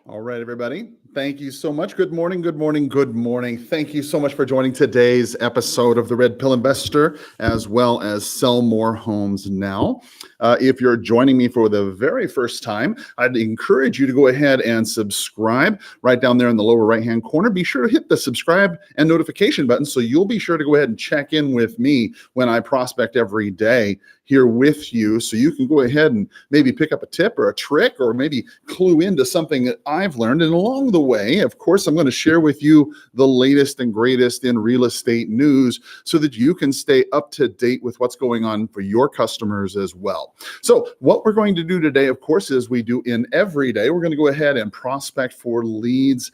All right, everybody. Thank you so much. Good morning, good morning, good morning. Thank you so much for joining today's episode of the Red Pill Investor, as well as Sell More Homes Now. If you're joining me for the very first time, I'd encourage you to go ahead and subscribe right down there in the lower right-hand corner. Be sure to hit the subscribe and notification button so you'll be sure to go ahead and check in with me when I prospect every day here with you, so you can go ahead and maybe pick up a tip or a trick or maybe clue into something that I've learned. And along the way, of course, I'm going to share with you the latest and greatest in real estate news so that you can stay up to date with what's going on for your customers as well. So what we're going to do today, of course, is we do in every day, we're going to go ahead and prospect for leads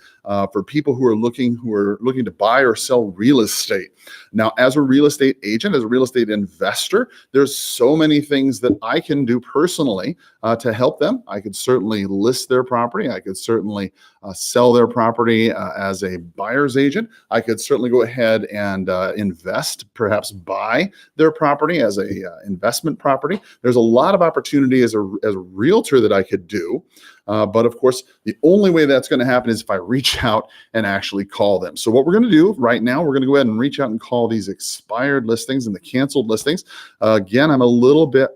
for people who are looking to buy or sell real estate. Now, as a real estate agent, as a real estate investor, there's so many things that I can do personally to help them. I could certainly list their property. I could certainly sell their property as a buyer's agent. I could certainly go ahead and invest, perhaps buy their property as a investment property. There's a lot of opportunity as a realtor that I could do. But of course, the only way that's going to happen is if I reach out and actually call them. So what we're going to do right now, we're going to go ahead and reach out and call these expired listings and the canceled listings. Again, I'm a little bit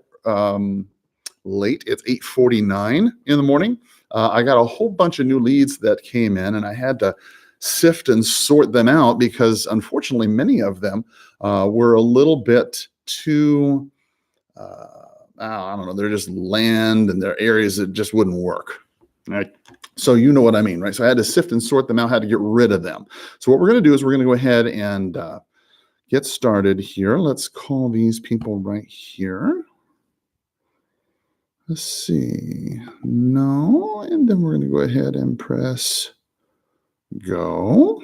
late. It's 8:49 in the morning. I got a whole bunch of new leads that came in, and I had to sift and sort them out because unfortunately, many of them were a little bit too, I don't know, they're just land and they're areas that just wouldn't work. Right. So you know what I mean, right? So I had to sift and sort them out, had to get rid of them. So what we're going to do is we're going to go ahead and get started here. Let's call these people right here. Let's see. No. And then we're going to go ahead and press go.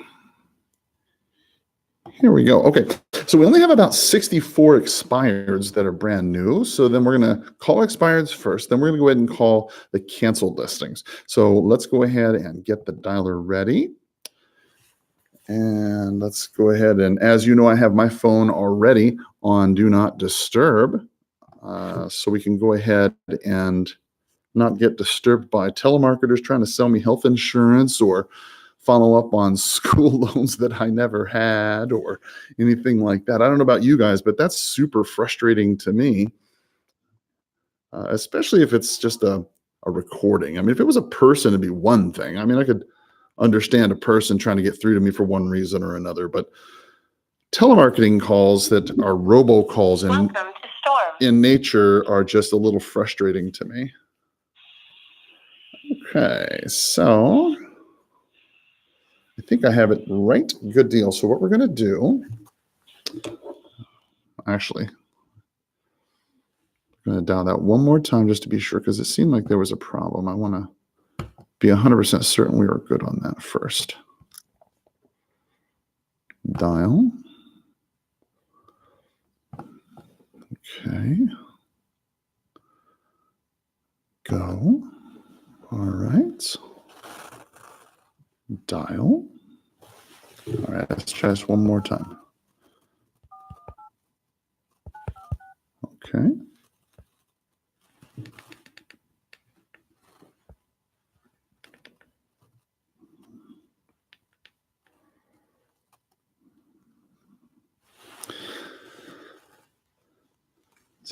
Here we go. Okay. So we only have about 64 expireds that are brand new. So then we're going to call expireds first. Then we're going to go ahead and call the canceled listings. So let's go ahead and get the dialer ready. And let's go ahead. And as you know, I have my phone already on Do Not Disturb. So we can go ahead and not get disturbed by telemarketers trying to sell me health insurance or follow up on school loans that I never had or anything like that. I don't know about you guys, but that's super frustrating to me, especially if it's just a recording. I mean, if it was a person, it'd be one thing. I mean, I could understand a person trying to get through to me for one reason or another, but telemarketing calls that are robocalls in nature are just a little frustrating to me. Okay, so I think I have it right. Good deal. So what we're going to do, actually, I'm going to dial that one more time just to be sure, because it seemed like there was a problem. I want to be 100% certain we are good on that first. Dial. Okay. Go. All right. Dial. All right, let's try this one more time. Okay.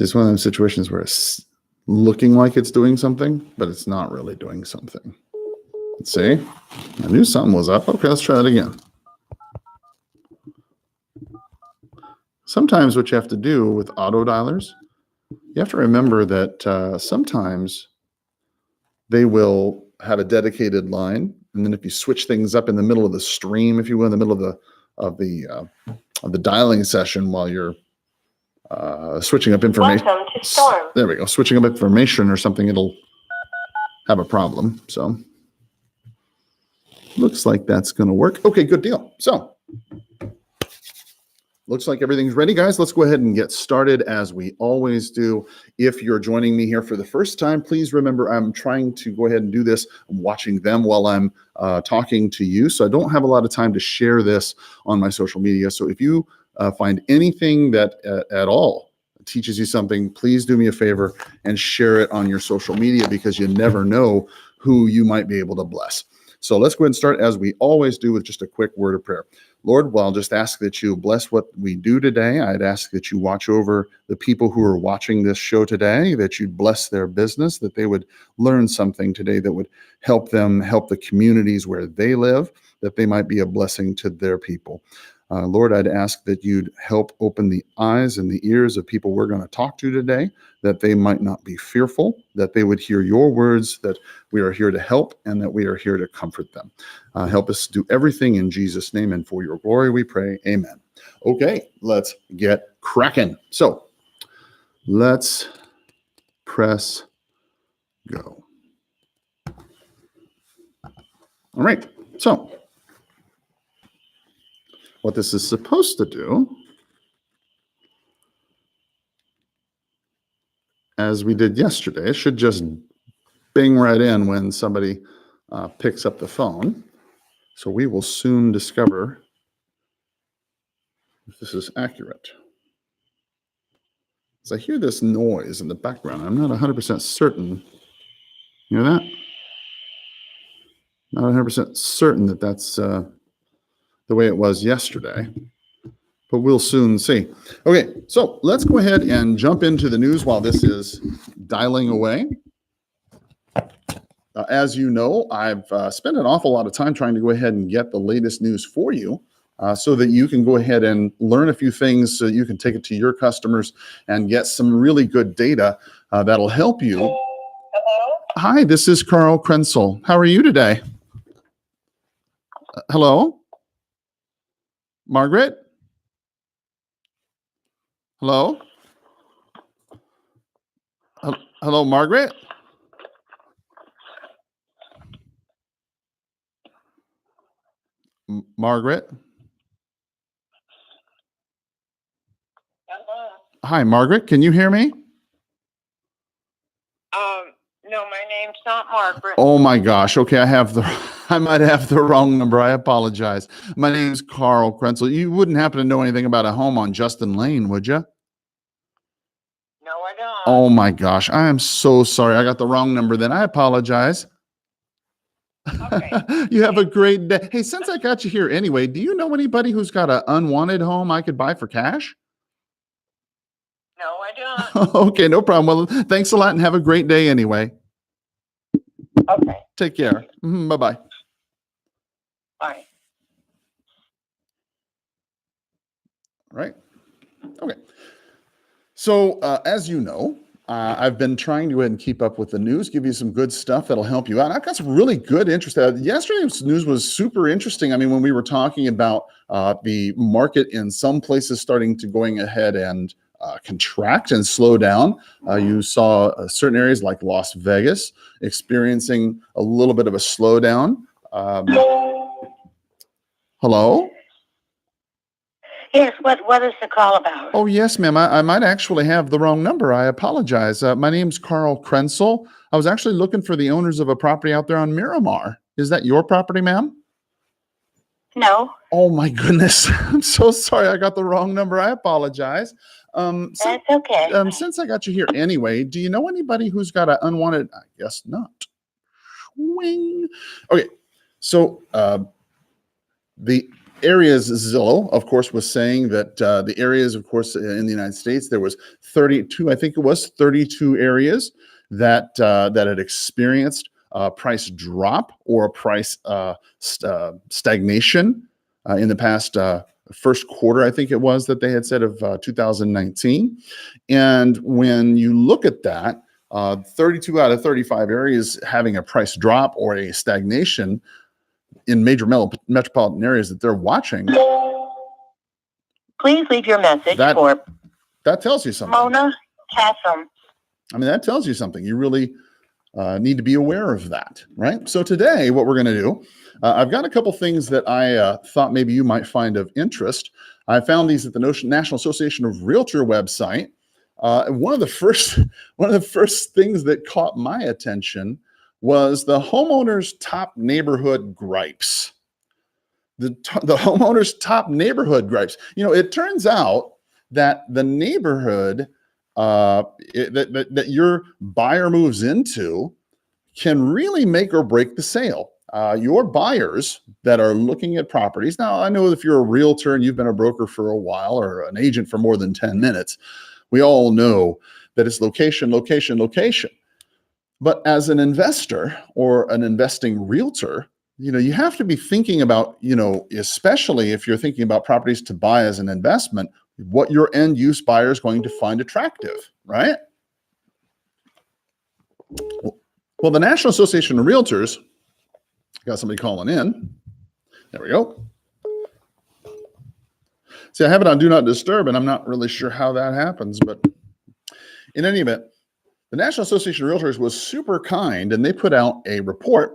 It's one of those situations where it's looking like it's doing something, but it's not really doing something. Let's see. I knew something was up. Okay, let's try that again. Sometimes what you have to do with auto dialers, you have to remember that sometimes they will have a dedicated line, and then if you switch things up in the middle of the stream, if you will, in the middle of the dialing session while you're switching up information. There we go. Switching up information or something, it'll have a problem. So looks like that's going to work. Okay, good deal. So looks like everything's ready, guys. Let's go ahead and get started as we always do. If you're joining me here for the first time, please remember I'm trying to go ahead and do this. I'm watching them while I'm talking to you. So I don't have a lot of time to share this on my social media. So if you find anything that at all teaches you something, please do me a favor and share it on your social media, because you never know who you might be able to bless. So let's go ahead and start, as we always do, with just a quick word of prayer. Lord, well, I'll just ask that you bless what we do today. I'd ask that you watch over the people who are watching this show today, that you'd bless their business, that they would learn something today that would help them help the communities where they live, that they might be a blessing to their people. Lord, I'd ask that you'd help open the eyes and the ears of people we're going to talk to today, that they might not be fearful, that they would hear your words, that we are here to help and that we are here to comfort them. Help us do everything in Jesus' name, and for your glory we pray. Amen. Okay, let's get cracking. So let's press go. All right, so what this is supposed to do, as we did yesterday, it should just bing right in when somebody picks up the phone. So we will soon discover if this is accurate. As I hear this noise in the background, I'm not 100% certain. You hear that? Not 100% certain that that's the way it was yesterday, but we'll soon see. Okay, so let's go ahead and jump into the news while this is dialing away. As you know, I've spent an awful lot of time trying to go ahead and get the latest news for you so that you can go ahead and learn a few things so that you can take it to your customers and get some really good data that'll help you. Hello? Hi, this is Karl Krentzel. How are you today? Hello? Margaret? Hello? Hello, Margaret? Margaret? Hello? Hi, Margaret. Can you hear me? No, my name's not Margaret. Oh my gosh. Okay, I might have the wrong number. I apologize. My name is Karl Krentzel. You wouldn't happen to know anything about a home on Justin Lane, would you? No, I don't. Oh my gosh. I am so sorry. I got the wrong number then. I apologize. Okay. You have a great day. Hey, since I got you here anyway, do you know anybody who's got an unwanted home I could buy for cash? No, I don't. Okay, no problem. Well, thanks a lot and have a great day anyway. Okay. Take care. Bye-bye. Bye. Right. Okay. So as you know, I've been trying to go ahead and keep up with the news, give you some good stuff that'll help you out. I've got some really good interest. Yesterday's news was super interesting. I mean, when we were talking about the market in some places starting to going ahead and contract and slow down, you saw certain areas like Las Vegas experiencing a little bit of a slowdown. Hello? Yes, what is the call about? Oh, yes, ma'am. I might actually have the wrong number. I apologize. My name's Karl Krentzel. I was actually looking for the owners of a property out there on Miramar. Is that your property, ma'am? No. Oh, my goodness. I'm so sorry. I got the wrong number. I apologize. That's okay. Since I got you here anyway, do you know anybody who's got an unwanted? I guess not. Swing. Okay. So the areas, Zillow, of course, was saying that the areas, of course, in the United States, there was 32, I think it was 32 areas that had experienced a price drop or a price stagnation in the past first quarter, I think it was, that they had said of 2019. And when you look at that, 32 out of 35 areas having a price drop or a stagnation in major metropolitan areas that they're watching. Please leave your message for that tells you something. Mona Cassom. I mean, that tells you something. You really need to be aware of that, right? So today, what we're going to do, I've got a couple things that I thought maybe you might find of interest. I found these at the National Association of Realtor website. One of the first things that caught my attention was the Homeowners Top Neighborhood Gripes. The Homeowners Top Neighborhood Gripes. You know, it turns out that the neighborhood that your buyer moves into can really make or break the sale. Your buyers that are looking at properties. Now, I know if you're a realtor and you've been a broker for a while or an agent for more than 10 minutes, we all know that it's location, location, location. But as an investor or an investing realtor, you have to be thinking about, especially if you're thinking about properties to buy as an investment, what your end use buyer is going to find attractive, right? Well, the National Association of Realtors, got somebody calling in. There we go. See, I have it on Do Not Disturb, and I'm not really sure how that happens, but in any event, the National Association of Realtors was super kind, and they put out a report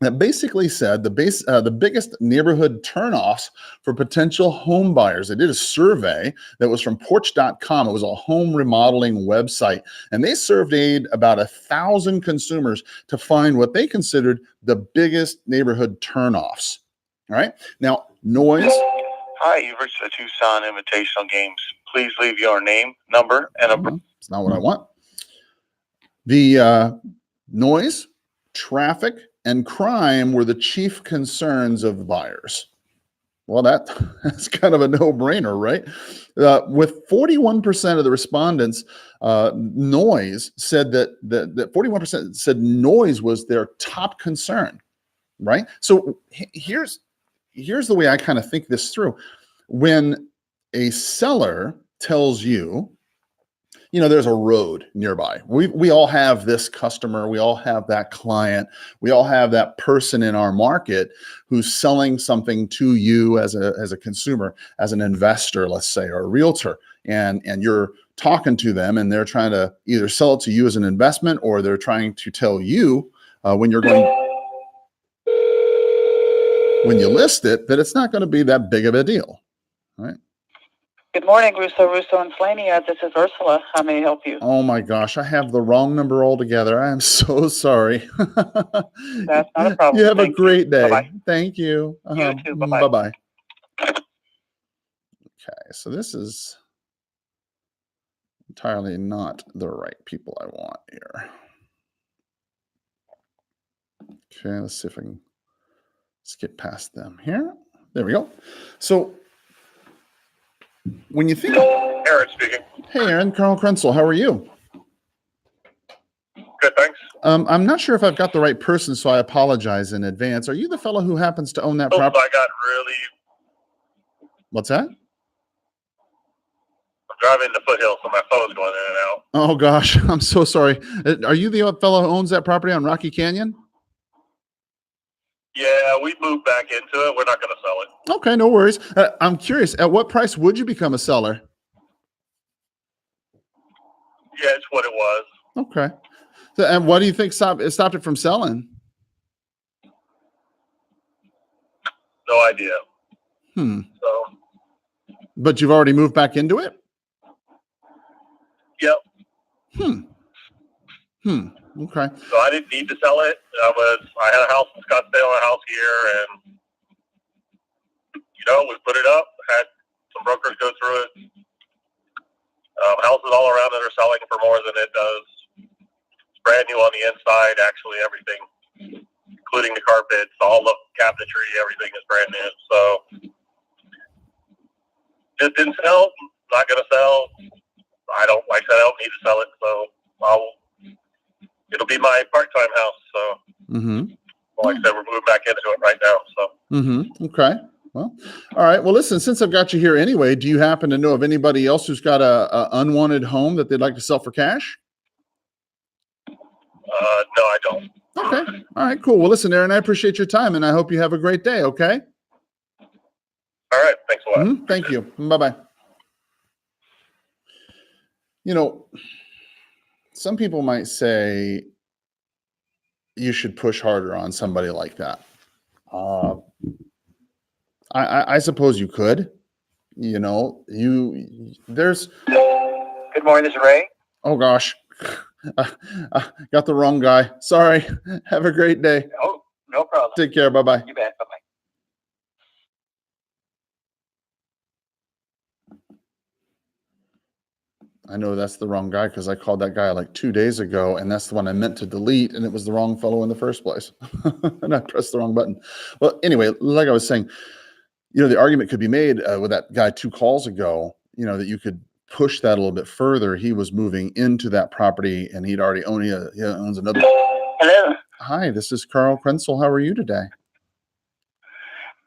that basically said the biggest neighborhood turnoffs for potential home buyers. They did a survey that was from Porch.com. It was a home remodeling website, and they surveyed about 1,000 consumers to find what they considered the biggest neighborhood turnoffs. All right. Now, noise. Hi, you've reached the Tucson Invitational Games. Please leave your name, number, and a... It's not what I want. The noise, traffic, and crime were the chief concerns of buyers. Well, that's kind of a no-brainer, right? With 41% of the respondents, noise said that 41% said noise was their top concern, right? So here's the way I kind of think this through. When a seller tells you, there's a road nearby. We all have this customer. We all have that client. We all have that person in our market who's selling something to you as a consumer, as an investor, let's say, or a realtor. And you're talking to them and they're trying to either sell it to you as an investment, or they're trying to tell you when you list it, that it's not going to be that big of a deal, right? Good morning, Russo, and Flania. This is Ursula. How may I help you? Oh my gosh, I have the wrong number altogether. I am so sorry. That's not a problem. You have a Thank great day. Bye-bye. Thank you. You too. Bye-bye. Bye-bye. Okay, so this is entirely not the right people I want here. Okay, let's see if I can skip past them here. There we go. So when you think... Aaron speaking. Hey, Aaron, Karl Krentzel, how are you? Good, thanks. I'm not sure if I've got the right person, so I apologize in advance. Are you the fellow who happens to own that property? I got really... What's that? I'm driving the foothill, so my phone's going in and out. Oh, gosh, I'm so sorry. Are you the fellow who owns that property on Rocky Canyon? Yeah, we moved back into it. We're not going to sell it. Okay, no worries. I'm curious, at what price would you become a seller? Yeah, it's what it was. Okay. So, and what do you think stopped it from selling? No idea. So. But you've already moved back into it? Yep. Okay. So I didn't need to sell it. I had a house in Scottsdale, a house here, and we put it up. Had some brokers go through it. Houses all around it are selling for more than it does. It's brand new on the inside. Actually, everything, including the carpets, all the cabinetry, everything is brand new. So just didn't sell. Not going to sell. I don't need to sell it. So it'll be my part-time house. So, like I said, we're moving back into it right now. So, Okay. Well, all right. Well, listen, since I've got you here anyway, do you happen to know of anybody else who's got a unwanted home that they'd like to sell for cash? No, I don't. Okay. All right, cool. Well, listen, Aaron, I appreciate your time and I hope you have a great day. Okay. All right. Thanks a lot. Thank you. Bye-bye. Some people might say you should push harder on somebody like that. I suppose you could. There's... Good morning, this is Ray. Oh, gosh. Got the wrong guy. Sorry. Have a great day. Oh, no problem. Take care. Bye-bye. You bet. Bye-bye. I know that's the wrong guy because I called that guy like 2 days ago, and that's the one I meant to delete, and it was the wrong fellow in the first place. And I pressed the wrong button. Well, anyway, like I was saying, the argument could be made with that guy 2 calls ago, that you could push that a little bit further. He was moving into that property, and he owns another. Hello. Hi, this is Karl Krentzel. How are you today?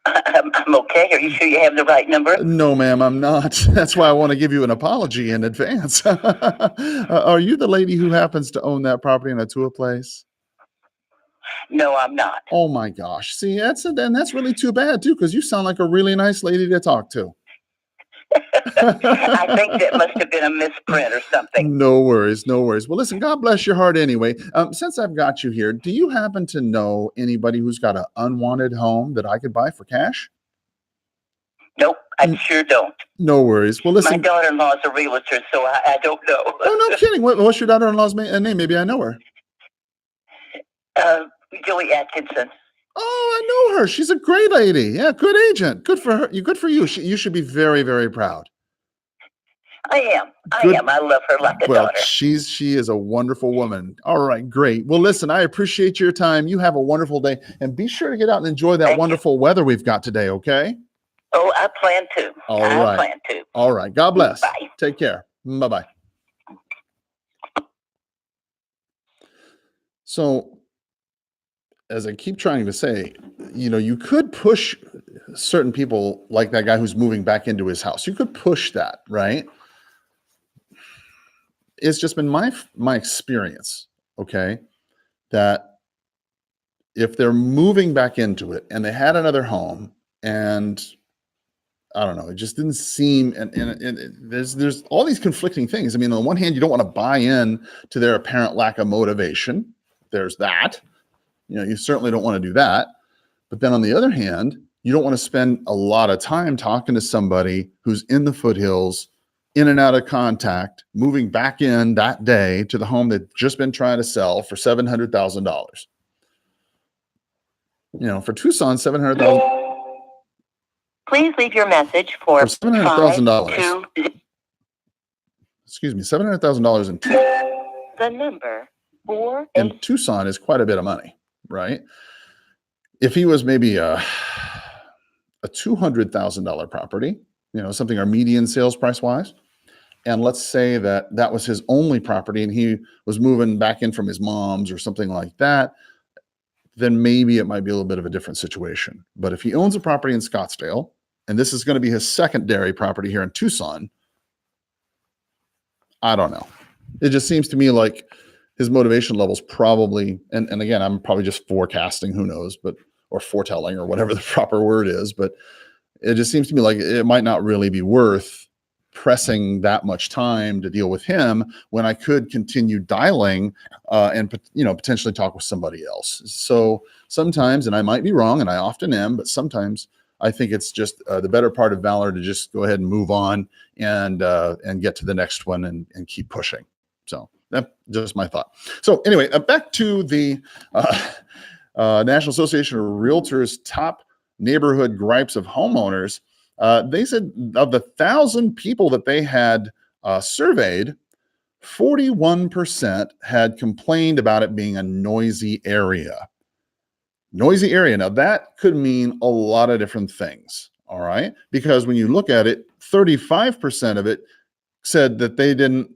I'm okay. Are you sure you have the right number? No, ma'am, I'm not. That's why I want to give you an apology in advance. Are you the lady who happens to own that property in Atua Place? No, I'm not. Oh my gosh. See, that's really too bad too, because you sound like a really nice lady to talk to. I think that must have been a misprint or something. No worries. Well, listen, God bless your heart anyway. Since I've got you here, do you happen to know anybody who's got an unwanted home that I could buy for cash? Nope, I sure don't. No worries. Well, listen. My daughter-in-law is a realtor, so I don't know. Oh, no kidding. What's your daughter-in-law's name? Maybe I know her. Joey Atkinson. Oh, I know her. She's a great lady. Yeah, good agent. Good for her. Good for you. You should be very, very proud. I am. I love her like a daughter. She is a wonderful woman. All right, great. Well, listen, I appreciate your time. You have a wonderful day, and be sure to get out and enjoy that wonderful weather we've got today, okay? Oh, I plan to. I plan to. All right. God bless. Bye. Take care. Bye-bye. So, as I keep trying to say, you could push certain people like that guy who's moving back into his house. You could push that, right? It's just been my experience, okay, that if they're moving back into it and they had another home, and I don't know, it just didn't seem, and there's all these conflicting things. I mean, on the one hand, you don't want to buy in to their apparent lack of motivation. There's that. You certainly don't want to do that. But then on the other hand, you don't want to spend a lot of time talking to somebody who's in the foothills, in and out of contact, moving back in that day to the home they've just been trying to sell for $700,000. For Tucson, $700,000. Please leave your message for $700,000. Excuse me, $700,000 the number 4 in Tucson is quite a bit of money, right? If he was maybe a $200,000 property, something our median sales price wise, and let's say that was his only property and he was moving back in from his mom's or something like that, then maybe it might be a little bit of a different situation. But if he owns a property in Scottsdale, and this is going to be his secondary property here in Tucson, I don't know. It just seems to me like his motivation levels probably, and again, I'm probably just forecasting, who knows, or foretelling or whatever the proper word is, but it just seems to me like it might not really be worth pressing that much time to deal with him when I could continue dialing and potentially talk with somebody else. So sometimes, and I might be wrong, and I often am, but sometimes I think it's just the better part of valor to just go ahead and move on and get to the next one and keep pushing. So that's just my thought. So anyway, back to the National Association of Realtors Top Neighborhood Gripes of Homeowners. They said of the 1,000 people that they had surveyed, 41% had complained about it being a noisy area. Noisy area. Now that could mean a lot of different things. All right. Because when you look at it, 35% of it said that they didn't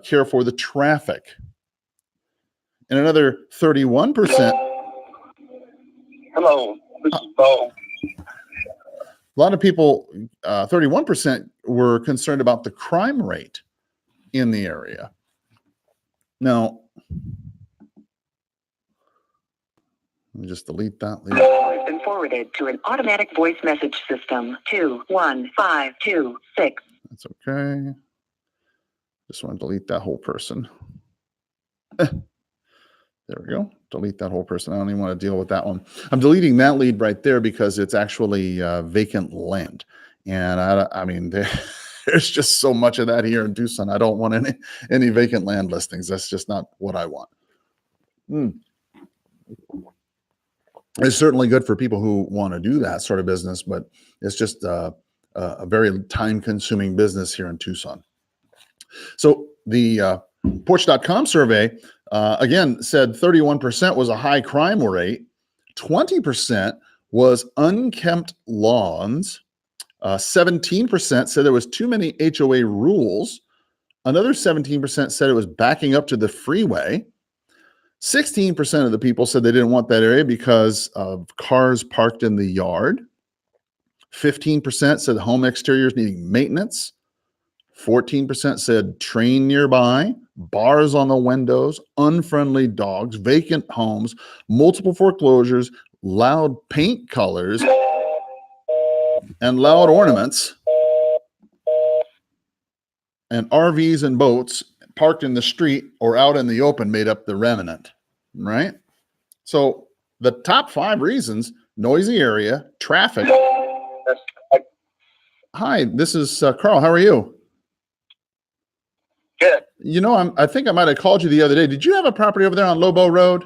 care for the traffic. And another 31%. Hello, this is Bo. A lot of people, 31% were concerned about the crime rate in the area. Now, let me just delete that. Call has been forwarded to an automatic voice message system. 21526. That's okay. Just want to delete that whole person. There we go. Delete that whole person. I don't even want to deal with that one. I'm deleting that lead right there because it's actually vacant land. And I mean, there's just so much of that here in Tucson. I don't want any vacant land listings. That's just not what I want. It's certainly good for people who want to do that sort of business, but it's just a very time-consuming business here in Tucson. So the Porch.com survey, again, said 31% was a high crime rate. 20% was unkempt lawns. 17% said there was too many HOA rules. Another 17% said it was backing up to the freeway. 16% of the people said they didn't want that area because of cars parked in the yard. 15% said home exteriors needing maintenance. 14% said train nearby, bars on the windows, unfriendly dogs, vacant homes, multiple foreclosures, loud paint colors, and loud ornaments, and RVs and boats parked in the street or out in the open made up the remnant, right? So the top 5 reasons: noisy area, traffic. Hi, this is Karl. How are you? Good. You know, I think I might have called you the other day. Did you have a property over there on Lobo Road?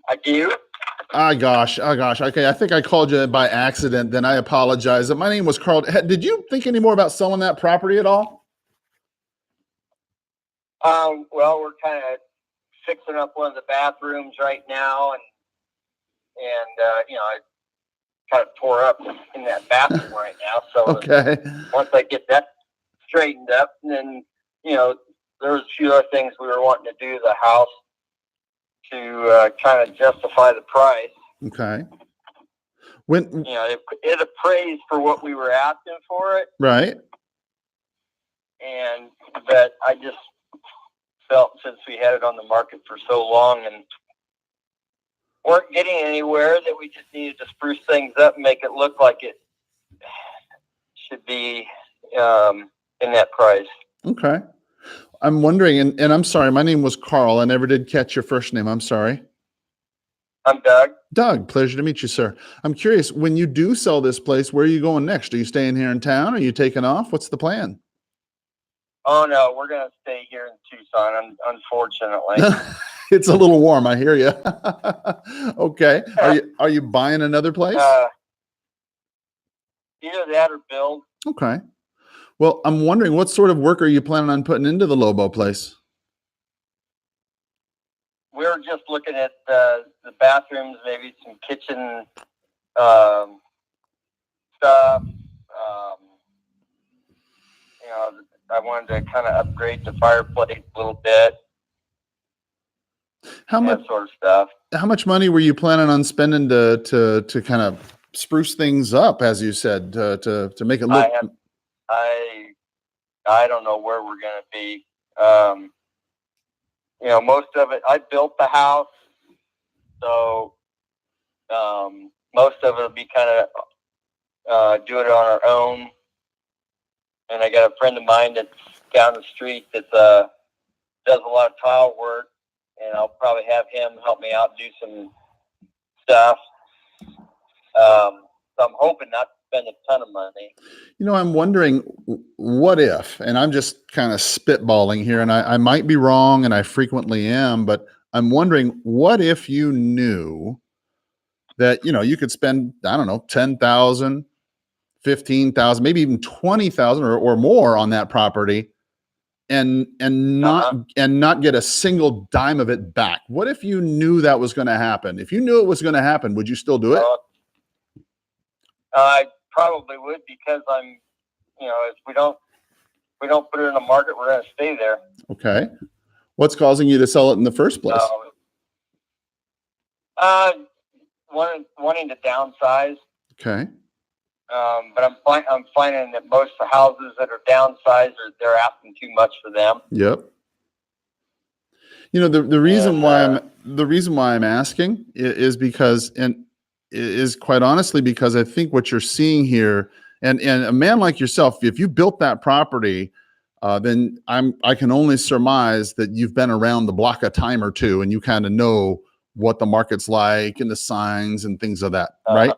I do. Oh gosh. Okay, I think I called you by accident. Then I apologize. My name was Karl. Did you think any more about selling that property at all? Well, we're kind of fixing up one of the bathrooms right now, and I kind of tore up in that bathroom right now. So Okay. once I get that straightened up, and then there was a few other things we were wanting to do to the house to kind of justify the price. Okay. When it appraised for what we were asking for it, right. but I just felt, since we had it on the market for so long and weren't getting anywhere, that we just needed to spruce things up and make it look like it should be in that price. Okay. I'm wondering, and I'm sorry, my name was Karl. I never did catch your first name. I'm sorry. I'm Doug. Doug, pleasure to meet you, sir. I'm curious, when you do sell this place, where are you going next? Are you staying here in town? Are you taking off? What's the plan? Oh, no, we're going to stay here in Tucson, unfortunately. It's a little warm. I hear you. Okay. Are you buying another place? Either that or build. Okay. Well, I'm wondering, what sort of work are you planning on putting into the Lobo place? We're just looking at the bathrooms, maybe some kitchen stuff. I wanted to kind of upgrade the fireplace a little bit. That sort of stuff. How much money were you planning on spending to kind of spruce things up, as you said, to make it look? I don't know where we're going to be. Most of it, I built the house, so most of it will be kind of do it on our own. And I got a friend of mine that's down the street that does a lot of tile work, and I'll probably have him help me out, do some stuff. So I'm hoping not to spend a ton of money. I'm wondering, what if, and I'm just kind of spitballing here, and I might be wrong, and I frequently am, but I'm wondering, what if you knew that, you could spend, I don't know, $10,000, $15,000, maybe even $20,000 or more on that property and not get a single dime of it back? What if you knew that was going to happen? If you knew it was going to happen, would you still do it? I probably would, because if we don't put it in the market, we're going to stay there. Okay. What's causing you to sell it in the first place? Wanting to downsize. Okay. But I'm finding that most of the houses that are downsized, they're asking too much for them. Yep. The reason why I'm asking is because, and is quite honestly because I think what you're seeing here, and a man like yourself, if you built that property, then I can only surmise that you've been around the block a time or two, and you kind of know what the market's like and the signs and things of that, right?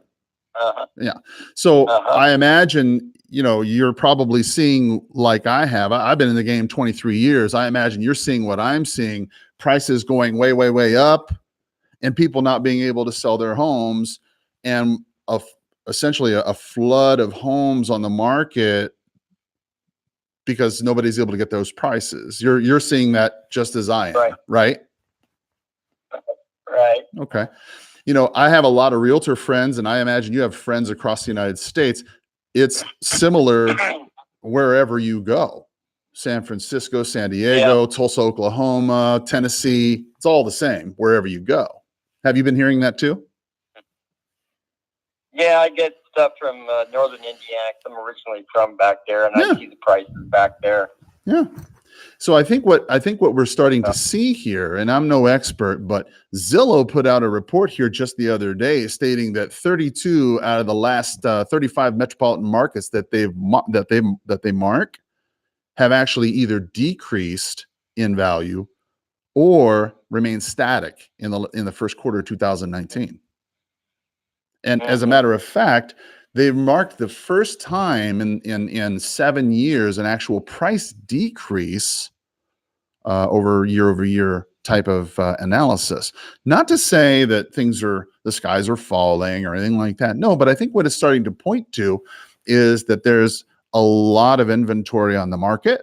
Yeah. So I imagine, you're probably seeing, like I have. I've been in the game 23 years. I imagine you're seeing what I'm seeing: prices going way, way, way up, and people not being able to sell their homes, and essentially a flood of homes on the market because nobody's able to get those prices. You're seeing that just as I am, Right. right? Right. Okay. You know, I have a lot of realtor friends, and I imagine you have friends across the United States. It's similar wherever you go. San Francisco, San Diego, Tulsa, Oklahoma, Tennessee. It's all the same wherever you go. Have you been hearing that too? Yeah, I get stuff from northern Indiana. I'm originally from back there, and Yeah. I see the prices back there. Yeah. So I think what we're starting to see here, and I'm no expert, but Zillow put out a report here just the other day stating that 32 out of the last 35 metropolitan markets that they mark have actually either decreased in value or remained static in the first quarter of 2019. And as a matter of fact, they marked the first time in 7 years an actual price decrease over year type of analysis. Not to say that the skies are falling or anything like that. No, but I think what it's starting to point to is that there's a lot of inventory on the market,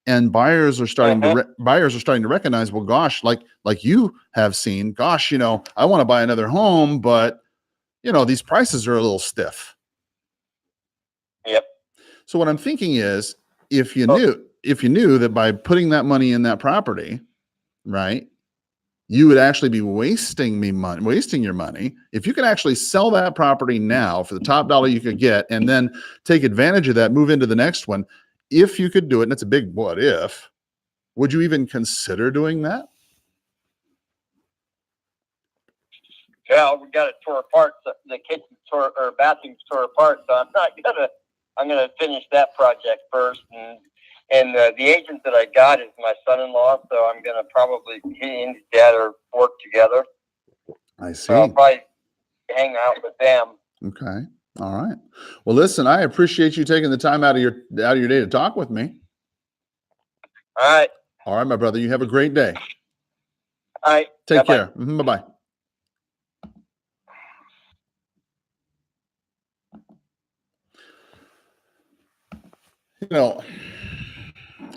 and buyers are starting to recognize, well, gosh, like you have seen, gosh, I want to buy another home, but these prices are a little stiff. Yep. So what I'm thinking is, if you knew that by putting that money in that property, right, you would actually be wasting your money. If you can actually sell that property now for the top dollar you could get, and then take advantage of that, move into the next one, if you could do it, and it's a big what if, would you even consider doing that? Yeah, we got it tore apart. The kitchen bathroom tore apart. So I'm gonna finish that project first. And the agent that I got is my son-in-law. So I'm gonna probably he and his dad are work together. I see. So I'll probably hang out with them. Okay. All right. Well, listen, I appreciate you taking the time out of your day to talk with me. All right. All right, my brother. You have a great day. All right. Take care. Bye-bye.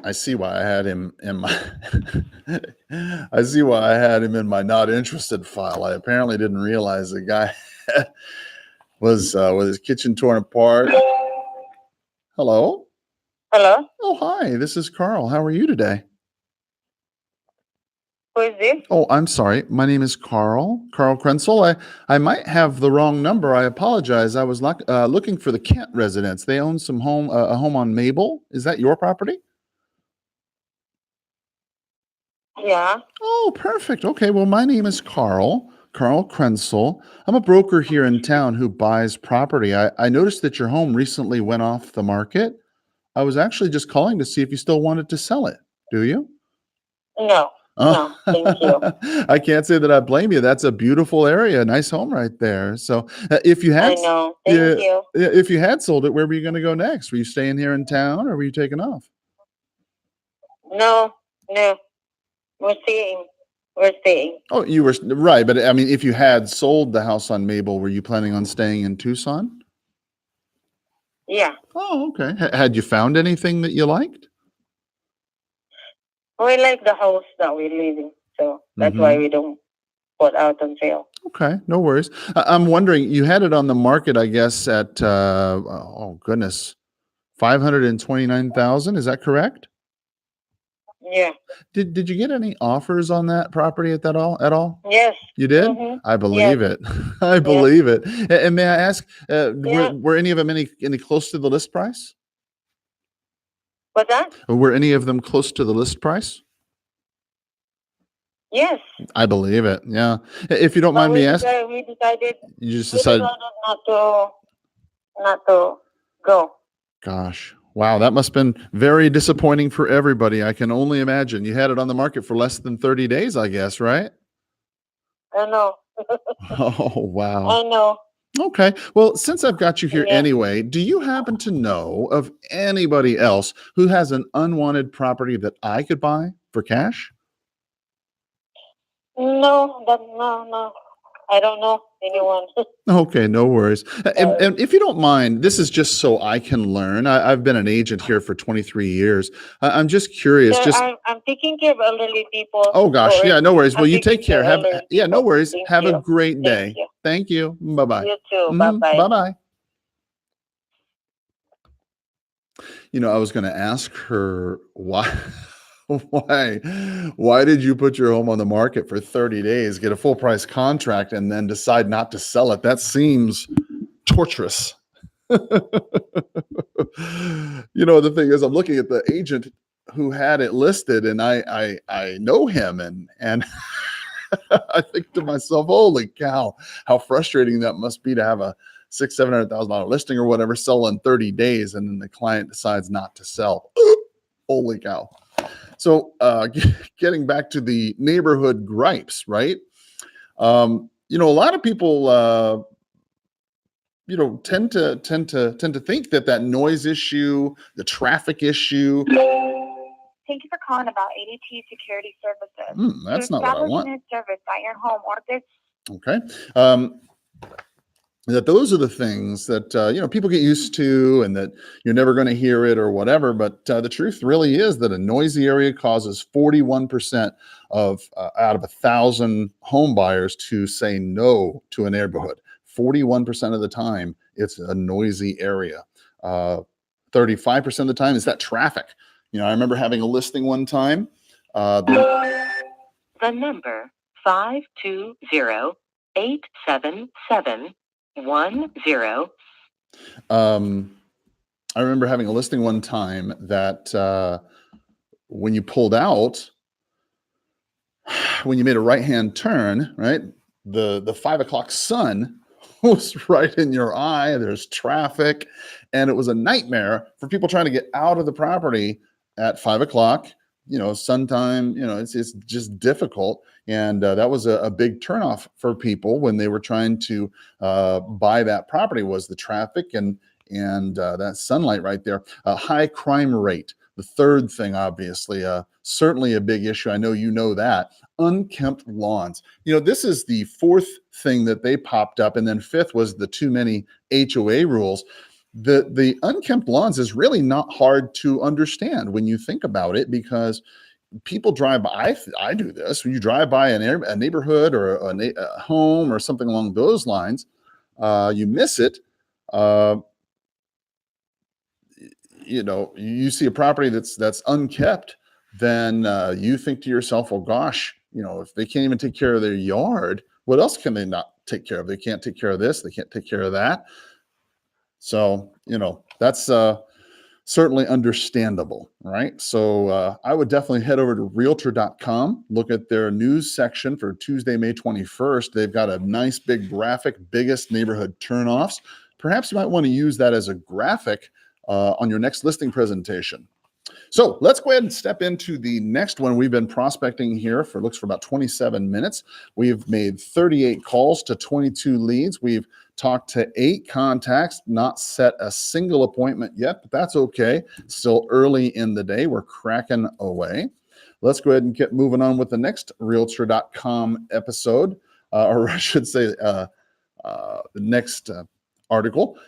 I see why I had him in my not interested file. I apparently didn't realize the guy was with his kitchen torn apart. Hello? Hello? Oh, hi. This is Karl. How are you today? Who is this? Oh, I'm sorry. My name is Karl Krentzel. I might have the wrong number. I apologize. I was looking for the Kent residence. They own a home on Mabel. Is that your property? Yeah. Oh, perfect. Okay. Well, my name is Karl Krentzel. I'm a broker here in town who buys property. I noticed that your home recently went off the market. I was actually just calling to see if you still wanted to sell it. Do you? No. No, thank you. I can't say that I blame you. That's a beautiful area, nice home right there. So, if you I had, know. Thank you. if you had sold it, where were you going to go next? Were you staying here in town, or were you taking off? No. We're staying. Oh, you were right, but I mean, if you had sold the house on Mabel, were you planning on staying in Tucson? Yeah. Oh, okay. Had you found anything that you liked? We like the house that we live in, so that's why we don't put out on sale. Okay, no worries. I'm wondering, you had it on the market, I guess, at oh goodness, 529,000. Is that correct? Yeah. Did you get any offers on that property at all? Yes. You did? Mhm. I believe it. I believe it. And may I ask, Yeah. were any of them any close to the list price? What's that? Were any of them close to the list price? Yes. I believe it. Yeah. If you don't mind me asking, We decided you just decided not to go. Gosh. Wow, that must have been very disappointing for everybody. I can only imagine. You had it on the market for less than 30 days, I guess, right? I know. Oh, wow. I know. Okay. Well, since I've got you here Yeah. anyway, do you happen to know of anybody else who has an unwanted property that I could buy for cash? No. I don't know anyone. Okay, no worries. And, Sorry. and if you don't mind, this is just so I can learn. I've been an agent here for 23 years. I'm just curious. Sir, Just I'm taking care of elderly people. oh gosh, yeah, no worries. Well, I'm you taking take care. of Have elderly yeah, no people. worries. Thank Have a you. great Thank day. you. Thank you. Bye bye. You too. Bye-bye. Bye bye. You know, I was going to ask her why, why did you put your home on the market for 30 days, get a full price contract, and then decide not to sell it? That seems torturous. You know, the thing is, I'm looking at the agent who had it listed, and I know him, and I think to myself, holy cow, how frustrating that must be to have a $700,000 listing or whatever sell in 30 days, and then the client decides not to sell. Holy cow. So getting back to the neighborhood gripes, right? You know, a lot of people you know, tend to think that noise issue, the traffic issue. Thank you for calling about ADT Security Services. That's To not what I establish want. a service at your home or this. Okay. That those are the things that you know, people get used to, and that you're never going to hear it or whatever. But the truth really is that a noisy area causes 41% of out of 1,000 home buyers to say no to a neighborhood. 41% of the time, it's a noisy area. 35% of the time is that traffic. You know, I remember having a listing one time. The number 520-877-10. I remember having a listing one time that when you pulled out, when you made a right-hand turn, right, the 5 o'clock sun was right in your eye. There's traffic, and it was a nightmare for people trying to get out of the property at 5 o'clock. You know, sun time. You know, it's just difficult, and that was a big turnoff for people when they were trying to buy that property. Was the traffic and that sunlight right there. A high crime rate. The third thing, obviously, certainly a big issue. I know you know that. Unkempt lawns. You know, this is the fourth thing that they popped up, and then fifth was the too many HOA rules. The unkempt lawns is really not hard to understand when you think about it, because people drive by. I do this. When you drive by a neighborhood or a home or something along those lines, you miss it. You know, you see a property that's unkept, then you think to yourself, well, gosh, you know, if they can't even take care of their yard, what else can they not take care of? They can't take care of this. They can't take care of that. So, you know, that's certainly understandable, right? So I would definitely head over to Realtor.com, look at their news section for Tuesday, May 21st. They've got a nice big graphic, biggest neighborhood turnoffs. Perhaps you might want to use that as a graphic on your next listing presentation. So let's go ahead and step into the next one. We've been prospecting here for about 27 minutes. We've made 38 calls to 22 leads. We've talked to 8 contacts, not set a single appointment yet, but that's okay. Still early in the day. We're cracking away. Let's go ahead and get moving on with the next Realtor.com episode, or I should say the next article.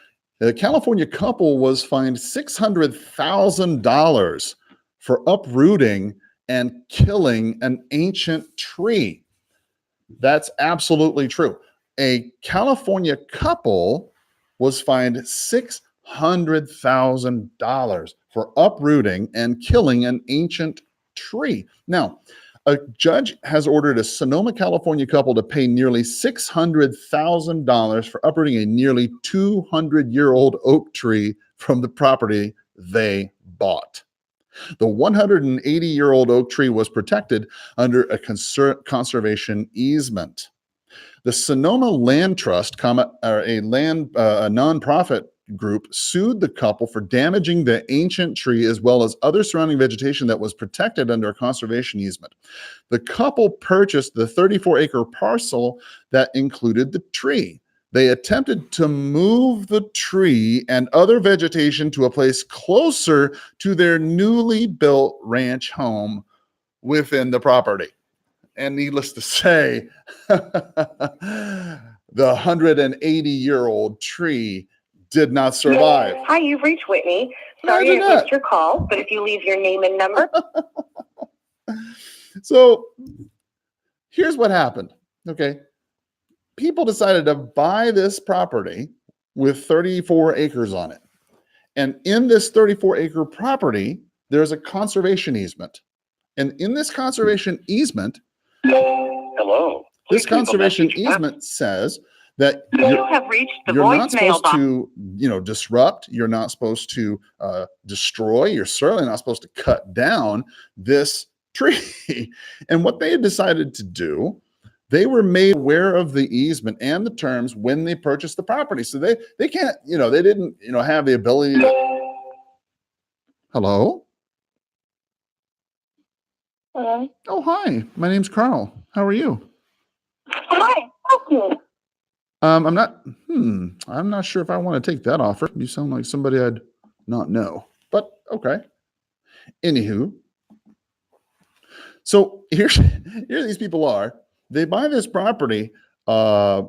A California couple was fined $600,000 for uprooting and killing an ancient tree. That's absolutely true. A California couple was fined $600,000 for uprooting and killing an ancient tree. Now, a judge has ordered a Sonoma, California couple to pay nearly $600,000 for uprooting a nearly 200-year-old oak tree from the property they bought. The 180-year-old oak tree was protected under a conservation easement. The Sonoma Land Trust, a nonprofit group, sued the couple for damaging the ancient tree as well as other surrounding vegetation that was protected under a conservation easement. The couple purchased the 34-acre parcel that included the tree. They attempted to move the tree and other vegetation to a place closer to their newly built ranch home within the property. And needless to say, the 180-year-old tree did not survive. Hi, you've reached Whitney. Sorry Imagine I that. missed your call, but if you leave your name and number. So here's what happened. Okay. People decided to buy this property with 34 acres on it. And in this 34-acre property, there's a conservation easement. And in this conservation easement, Hello. this conservation easement says that You have reached the you're not voicemail supposed box. to, disrupt. You're not supposed to destroy. You're certainly not supposed to cut down this tree. And what they had decided to do, they were made aware of the easement and the terms when they purchased the property. So they can't, they didn't, have the ability to. Hello? Hello. Oh, hi. My name's Karl. How are you? Hi. Okay. I'm not sure if I want to take that offer. You sound like somebody I'd not know, but okay. Anywho, so here these people are. They buy this property, and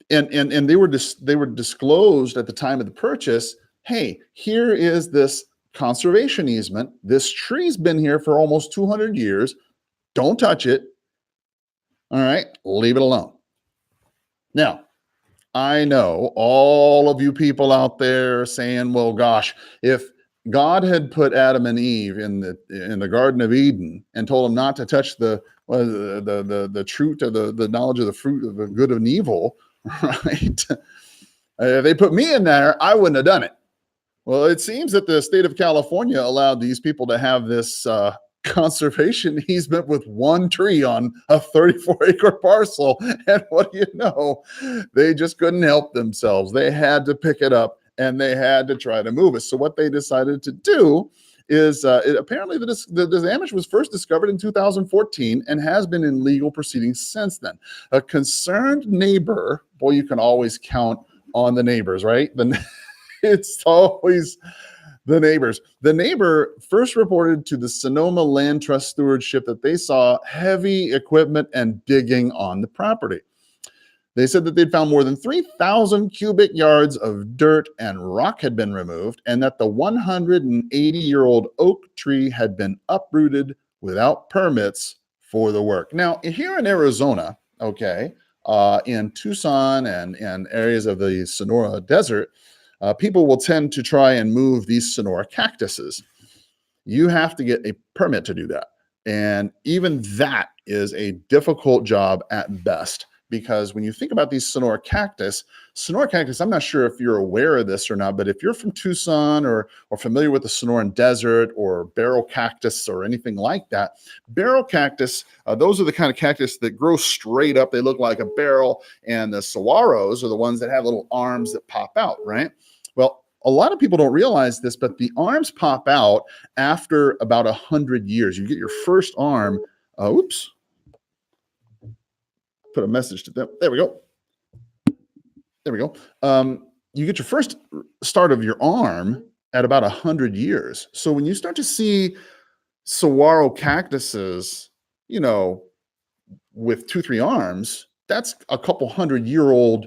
they were disclosed at the time of the purchase. Hey, here is this conservation easement. This tree's been here for almost 200 years. Don't touch it. All right, leave it alone. Now, I know all of you people out there saying, well, gosh, if God had put Adam and Eve in the Garden of Eden and told them not to touch the fruit of the knowledge of the fruit of the good and evil, right? If they put me in there, I wouldn't have done it. Well, it seems that the state of California allowed these people to have this conservation easement with one tree on a 34-acre parcel. And what do you know? They just couldn't help themselves. They had to pick it up and they had to try to move it. So what they decided to do is apparently the damage was first discovered in 2014 and has been in legal proceedings since then. A concerned neighbor, boy, you can always count on the neighbors, right? It's always the neighbors. The neighbor first reported to the Sonoma Land Trust Stewardship that they saw heavy equipment and digging on the property. They said that they'd found more than 3,000 cubic yards of dirt and rock had been removed, and that the 180-year-old oak tree had been uprooted without permits for the work. Now, here in Arizona, okay, in Tucson and areas of the Sonora Desert, people will tend to try and move these Sonora cactuses. You have to get a permit to do that. And even that is a difficult job at best, because when you think about these Sonora cactus, I'm not sure if you're aware of this or not, but if you're from Tucson or familiar with the Sonoran Desert or barrel cactus or anything like that, barrel cactus, those are the kind of cactus that grow straight up. They look like a barrel, and the saguaros are the ones that have little arms that pop out, right? Well, a lot of people don't realize this, but the arms pop out after about 100 years. You get your first arm. Oops. Put a message to them. There we go. There we go. You get your first start of your arm at about 100 years. So when you start to see saguaro cactuses, with 2-3 arms, that's a couple 100-year-old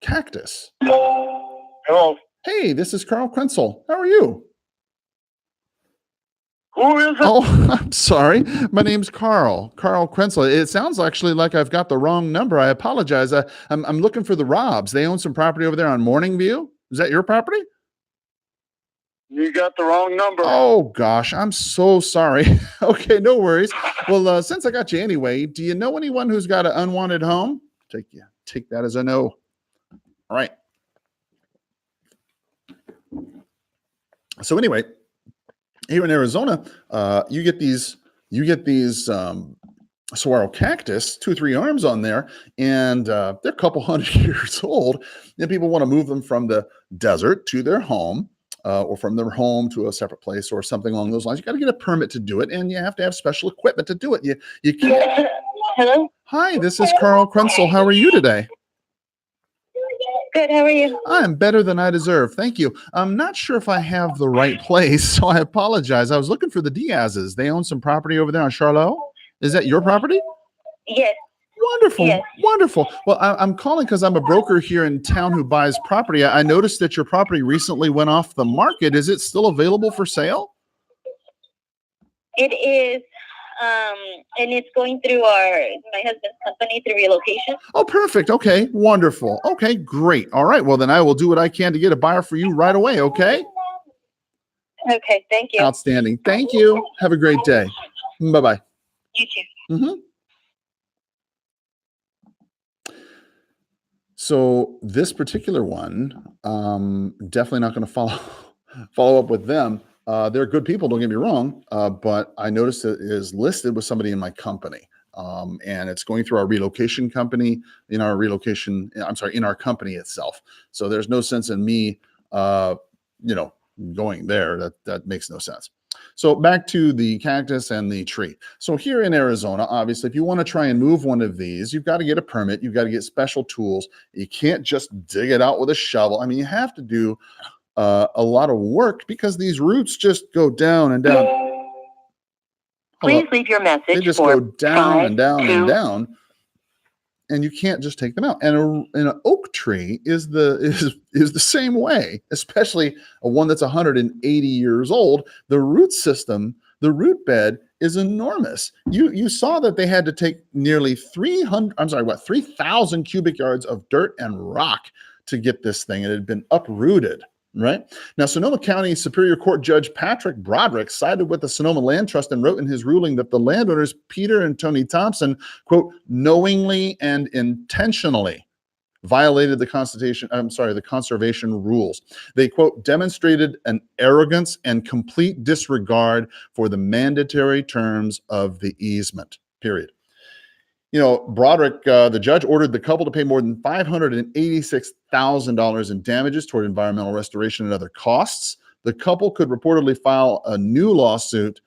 cactus. Hello. Hey, this is Karl Krentzel. How are you? Who is it? Oh, I'm sorry. My name's Karl Krentzel. It sounds actually like I've got the wrong number. I apologize. I'm looking for the Robs. They own some property over there on Morning View. Is that your property? You got the wrong number. Oh, gosh. I'm so sorry. Okay, no worries. Well, since I got you anyway, do you know anyone who's got an unwanted home? Take that as a no. All right. So anyway, here in Arizona, you get these saguaro cactus, 2-3 arms on there, and they're a couple 100 years old. And people want to move them from the desert to their home, or from their home to a separate place, or something along those lines. You got to get a permit to do it, and you have to have special equipment to do it. You can't. Hello. Hi, this is Karl Krentzel. How are you today? Good. How are you? I'm better than I deserve. Thank you. I'm not sure if I have the right place, so I apologize. I was looking for the Diaz's. They own some property over there on Charlotte. Is that your property? Yes. Wonderful. Yes. Wonderful. Well, I'm calling because I'm a broker here in town who buys property. I noticed that your property recently went off the market. Is it still available for sale? It is, and it's going through my husband's company through relocation. Oh, perfect. Okay. Wonderful. Okay, great. All right. Well, then I will do what I can to get a buyer for you right away. Okay. Okay, thank you. Outstanding. Thank you. Have a great day. Bye-bye. You too. Mm-hmm. So this particular one, definitely not going to follow up with them. They're good people, don't get me wrong, but I noticed it is listed with somebody in my company, and it's going through our relocation company in our company itself. So there's no sense in me, going there. That makes no sense. So back to the cactus and the tree. So here in Arizona, obviously, if you want to try and move one of these, you've got to get a permit. You've got to get special tools. You can't just dig it out with a shovel. I mean, you have to do a lot of work because these roots just go down and down. Please leave your message. They just for go down 5, and down 2, and down, and you can't just take them out. And an oak tree is the same way, especially a one that's 180 years old. The root system, the root bed is enormous. You saw that they had to take nearly 3,000 cubic yards of dirt and rock to get this thing. It had been uprooted. Right now, Sonoma County Superior Court Judge Patrick Broderick sided with the Sonoma Land Trust and wrote in his ruling that the landowners Peter and Tony Thompson, quote, knowingly and intentionally violated the conservation rules. They, quote, demonstrated an arrogance and complete disregard for the mandatory terms of the easement, period. Broderick, the judge ordered the couple to pay more than $586,000 in damages toward environmental restoration and other costs. The couple could reportedly file a new lawsuit.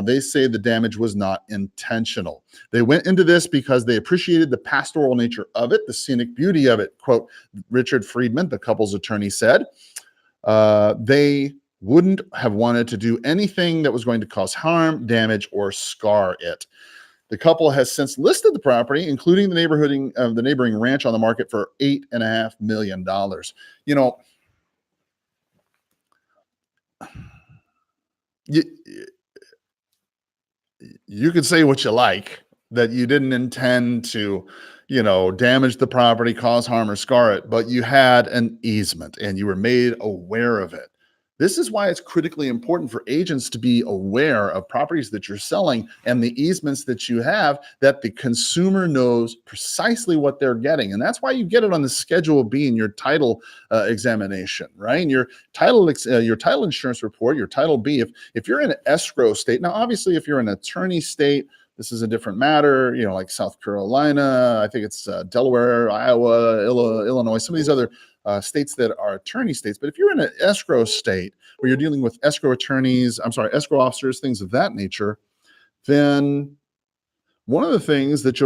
They say the damage was not intentional. They went into this because they appreciated the pastoral nature of it, the scenic beauty of it. Quote, Richard Friedman, the couple's attorney, said, they wouldn't have wanted to do anything that was going to cause harm, damage, or scar it. The couple has since listed the property, including the neighboring ranch, on the market for $8.5 million. You could say what you like, that you didn't intend to, damage the property, cause harm, or scar it, but you had an easement and you were made aware of it. This is why it's critically important for agents to be aware of properties that you're selling and the easements that you have, that the consumer knows precisely what they're getting. And that's why you get it on the Schedule B in your title examination, right? And your title insurance report, your Title B, if you're in an escrow state. Now, obviously, if you're an attorney state, this is a different matter, like South Carolina, I think it's Delaware, Iowa, Illinois, some of these other states that are attorney states. But if you're in an escrow state where you're dealing with escrow officers, things of that nature, then one of the things that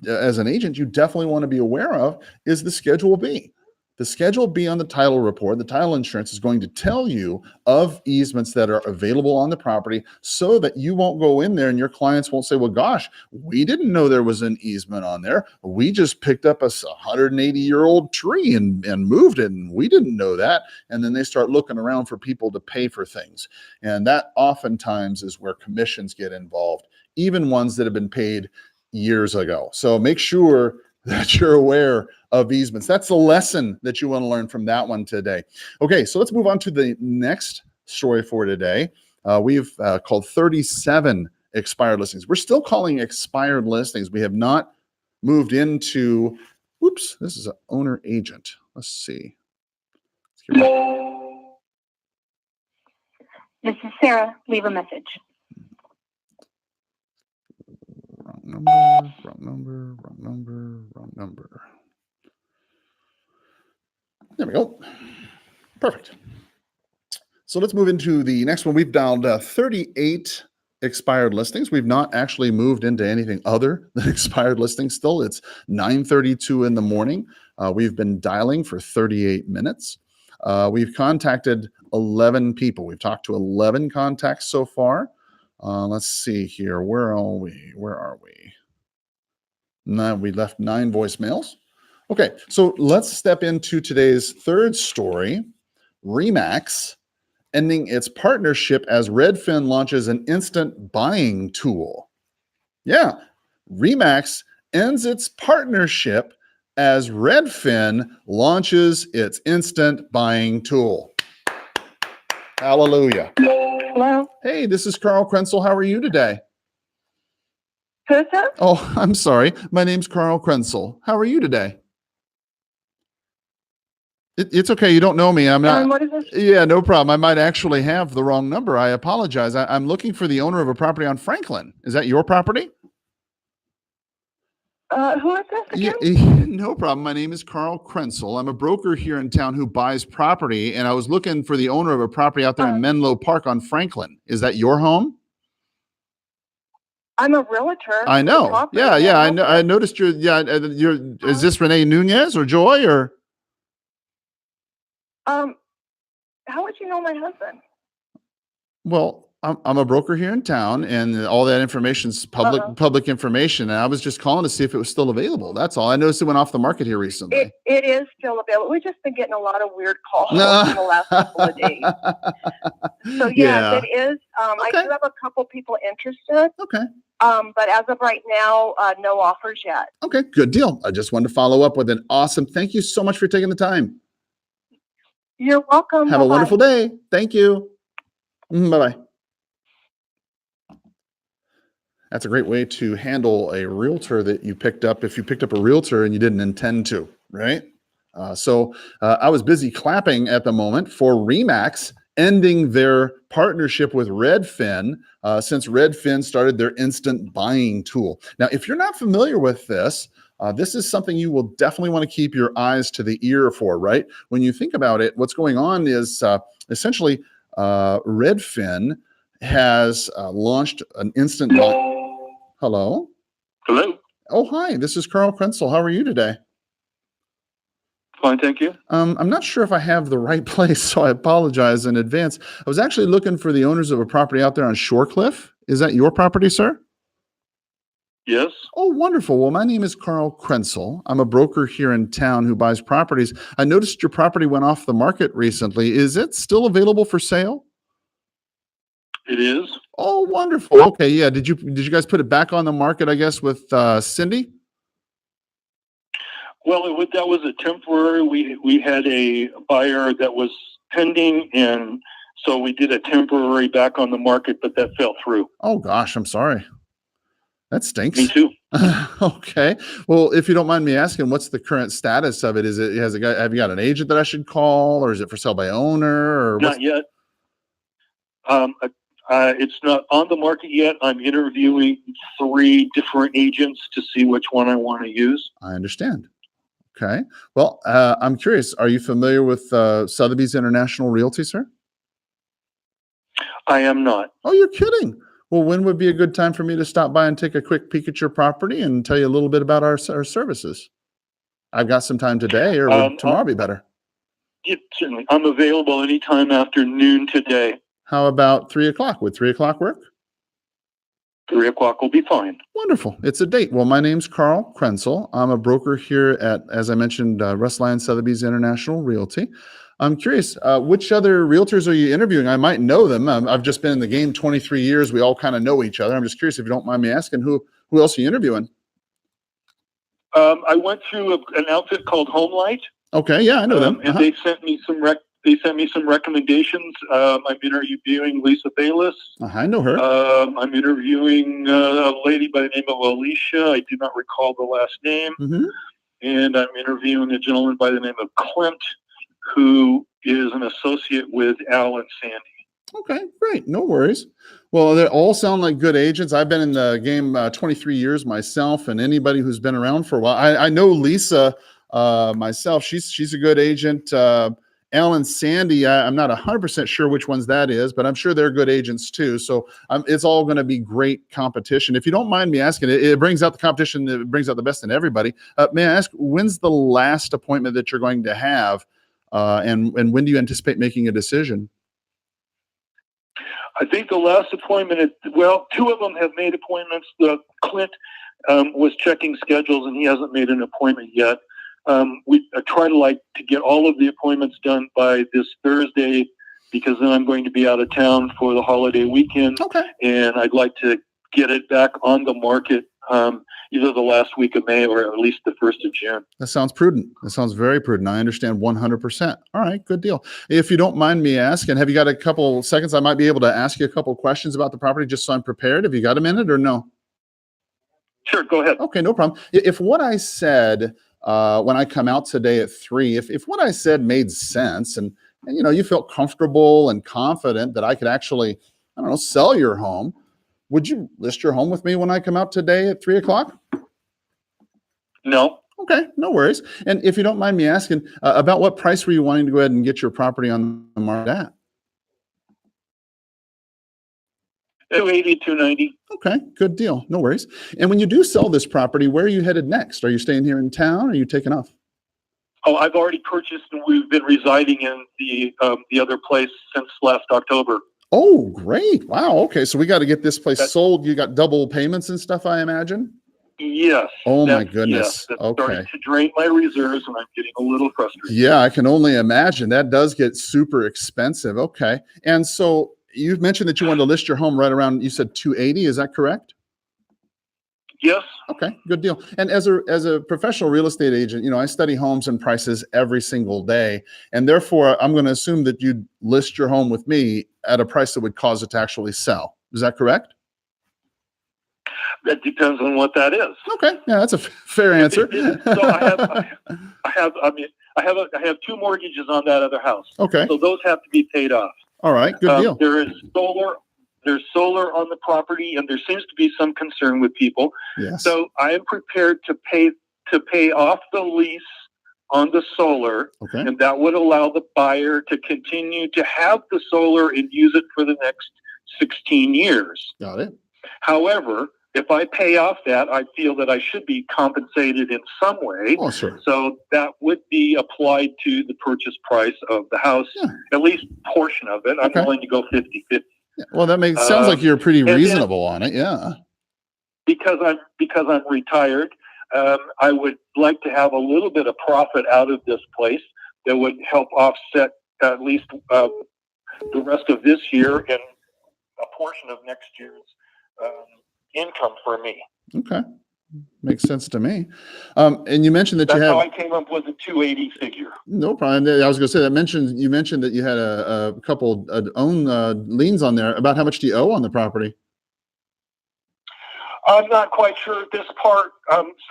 as an agent, you definitely want to be aware of is the Schedule B. The Schedule B on the title report, the title insurance, is going to tell you of easements that are available on the property so that you won't go in there and your clients won't say, well, gosh, we didn't know there was an easement on there. We just picked up a 180-year-old tree and moved it, and we didn't know that. And then they start looking around for people to pay for things. And that oftentimes is where commissions get involved, even ones that have been paid years ago. So make sure that you're aware of easements. That's the lesson that you want to learn from that one today. Okay, so let's move on to the next story for today. We've called 37 expired listings. We're still calling expired listings. We have not moved into, this is an owner agent. Let's see. This is Sarah. Leave a message. Wrong number. There we go. Perfect. So let's move into the next one. We've dialed 38 expired listings. We've not actually moved into anything other than expired listings still. It's 9:32 in the morning. We've been dialing for 38 minutes. We've contacted 11 people. We've talked to 11 contacts so far. Let's see here. Where are we? No, we left 9 voicemails. Okay, so let's step into today's third story. Remax ending its partnership as Redfin launches an instant buying tool. Yeah, Remax ends its partnership as Redfin launches its instant buying tool. Hallelujah. Hello. Hey, this is Karl Krentzel. How are you today? Who's that? Oh, I'm sorry. My name's Karl Krentzel. How are you today? It's okay. You don't know me. I'm not. What is this? Yeah, no problem. I might actually have the wrong number. I apologize. I'm looking for the owner of a property on Franklin. Is that your property? Who is this Yeah, again? no problem. My name is Karl Krentzel. I'm a broker here in town who buys property, and I was looking for the owner of a property out there in Menlo Park on Franklin. Is that your home? I'm a realtor. I know. Property. Yeah. I know. I noticed you're. Yeah, you're. Is this Renee Nunez or Joy or? How would you know my husband? Well, I'm a broker here in town, and all that information's public information. And I was just calling to see if it was still available. That's all. I noticed it went off the market here recently. It is still available. We've just been getting a lot of weird calls in the last couple of days. So yes, it is. I do have a couple people interested. Okay. But as of right now, no offers yet. Okay, good deal. I just wanted to follow up with an awesome. Thank you so much for taking the time. You're welcome. Have a wonderful day. Thank you. Bye-bye. That's a great way to handle a realtor that you picked up if you picked up a realtor and you didn't intend to, right? So I was busy clapping at the moment for Remax ending their partnership with Redfin since Redfin started their instant buying tool. Now, if you're not familiar with this, this is something you will definitely want to keep your eyes to the ear for, right? When you think about it, what's going on is essentially Redfin has launched an instant Hello? Hello. Oh, hi. This is Karl Krentzel. How are you today? Fine, thank you. I'm not sure if I have the right place, so I apologize in advance. I was actually looking for the owners of a property out there on Shorecliff. Is that your property, sir? Yes. Oh, wonderful. Well, my name is Karl Krentzel. I'm a broker here in town who buys properties. I noticed your property went off the market recently. Is it still available for sale? It is. Oh, wonderful. Okay, yeah. Did you guys put it back on the market, I guess, with Cindy? Well, that was a temporary. We had a buyer that was pending, and so we did a temporary back on the market, but that fell through. Oh gosh, I'm sorry. That stinks. Me too. Okay. Well, if you don't mind me asking, what's the current status of it? Have you got an agent that I should call, or is it for sale by owner? Or not yet. It's not on the market yet. I'm interviewing 3 different agents to see which one I want to use. I understand. Okay. Well, I'm curious. Are you familiar with Sotheby's International Realty, sir? I am not. Oh, you're kidding. Well, when would be a good time for me to stop by and take a quick peek at your property and tell you a little bit about our services? I've got some time today, or would tomorrow be better? Yeah, certainly. I'm available anytime after noon today. How about 3 o'clock? Would 3 o'clock work? 3 o'clock will be fine. Wonderful. It's a date. Well, my name's Karl Krentzel. I'm a broker here at, as I mentioned, Russ Lyon Sotheby's International Realty. I'm curious, which other realtors are you interviewing? I might know them. I've just been in the game 23 years. We all kind of know each other. I'm just curious if you don't mind me asking, who else are you interviewing? I went through an outfit called Homelight. Okay, yeah, I know them. And they sent me some recommendations. I'm interviewing Lisa Bayless. I know her. I'm interviewing a lady by the name of Alicia. I do not recall the last name. Mm-hmm. And I'm interviewing a gentleman by the name of Clint, who is an associate with Al and Sandy. Okay, great. No worries. Well, they all sound like good agents. I've been in the game 23 years myself, and anybody who's been around for a while. I know Lisa myself. She's a good agent. Al and Sandy, I'm not 100% sure which ones that is, but I'm sure they're good agents too. So it's all going to be great competition. If you don't mind me asking, it brings out the competition. It brings out the best in everybody. May I ask, when's the last appointment that you're going to have? And when do you anticipate making a decision? I think the last appointment, 2 of them have made appointments. Clint was checking schedules, and he hasn't made an appointment yet. I try to get all of the appointments done by this Thursday, because then I'm going to be out of town for the holiday weekend. Okay. And I'd like to get it back on the market either the last week of May or at least the 1st of June. That sounds prudent. That sounds very prudent. I understand 100%. All right, good deal. If you don't mind me asking, have you got a couple seconds? I might be able to ask you a couple questions about the property just so I'm prepared. Have you got a minute or no? Sure, go ahead. Okay, no problem. If what I said when I come out today at 3, if what I said made sense and you know, you felt comfortable and confident that I could actually, I don't know, sell your home, would you list your home with me when I come out today at 3 o'clock? No. Okay, no worries. And if you don't mind me asking, about what price were you wanting to go ahead and get your property on the market at? 280, 290. Okay, good deal. No worries. And when you do sell this property, where are you headed next? Are you staying here in town or are you taking off? Oh, I've already purchased, and we've been residing in the other place since last October. Oh, great. Wow. Okay, so we got to get this place sold. You got double payments and stuff, I imagine? Yes. Oh, my goodness. Yes, that's Okay. starting to drain my reserves, and I'm getting a little frustrated. Yeah, I can only imagine. That does get super expensive. Okay. And so you mentioned that you wanted to list your home right around, you said 280. Is that correct? Yes. Okay, good deal. And as a professional real estate agent, you know, I study homes and prices every single day. And therefore, I'm going to assume that you'd list your home with me at a price that would cause it to actually sell. Is that correct? That depends on what that is. Okay. Yeah, that's a fair answer. So I have 2 mortgages on that other house. Okay. So those have to be paid off. All right. Good deal. There's solar on the property, and there seems to be some concern with people. Yes. So I am prepared to pay off the lease on the solar, Okay. and that would allow the buyer to continue to have the solar and use it for the next 16 years. Got it. However, if I pay off that, I feel that I should be compensated in some way. Oh, sure. So that would be applied to the purchase price of the house, at least a portion of it. I'm willing to go 50-50. Yeah. Well, that sounds like you're pretty reasonable on it. Yeah. Because I'm retired, I would like to have a little bit of profit out of this place that would help offset at least the rest of this year and a portion of next year's income for me. Okay. Makes sense to me. And you mentioned that That's you have. how I came up with a 280 figure. No problem. I was going to say you mentioned that you had a couple own liens on there. About how much do you owe on the property? I'm not quite sure at this part.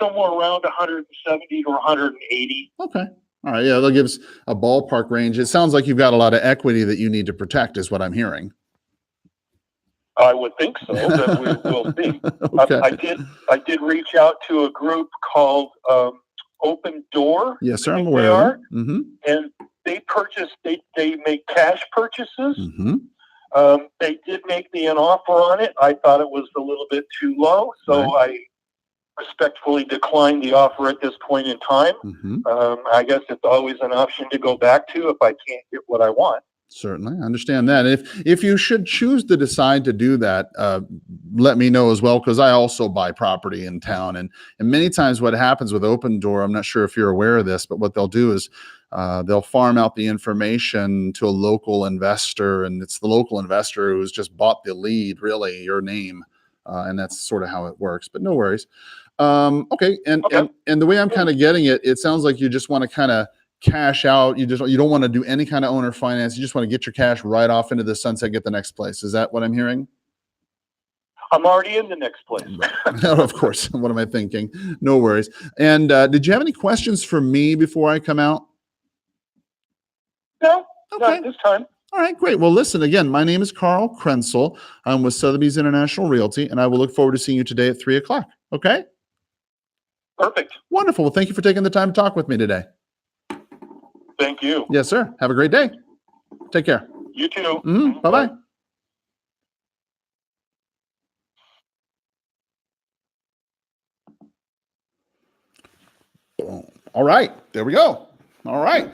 Somewhere around 170 to 180. Okay. All right. Yeah, that gives a ballpark range. It sounds like you've got a lot of equity that you need to protect, is what I'm hearing. I would think so. That we'll see. Okay. I did reach out to a group called Open Door. Yes, sir. I'm aware of it. Mm-hmm. And they make cash purchases. Mm-hmm. They did make me an offer on it. I thought it was a little bit too low, so I respectfully declined the offer at this point in time. Mm-hmm. I guess it's always an option to go back to if I can't get what I want. Certainly, I understand that. If you should choose to decide to do that, let me know as well, because I also buy property in town. And many times what happens with Open Door, I'm not sure if you're aware of this, but what they'll do is they'll farm out the information to a local investor, and it's the local investor who's just bought the lead, really, your name. And that's sort of how it works, but no worries. Okay. And the way I'm kind of getting it, it sounds like you just want to kind of cash out. You don't want to do any kind of owner finance. You just want to get your cash right off into the sunset, get the next place. Is that what I'm hearing? I'm already in the next place. Of course. What am I thinking? No worries. And did you have any questions for me before I come out? No, not this time. All right, great. Well, listen, again, my name is Karl Krentzel. I'm with Sotheby's International Realty, and I will look forward to seeing you today at 3 o'clock. Okay? Perfect. Wonderful. Well, thank you for taking the time to talk with me today. Thank you. Yes, sir. Have a great day. Take care. You too. Mm-hmm. Bye-bye. Boom. All right. There we go. All right.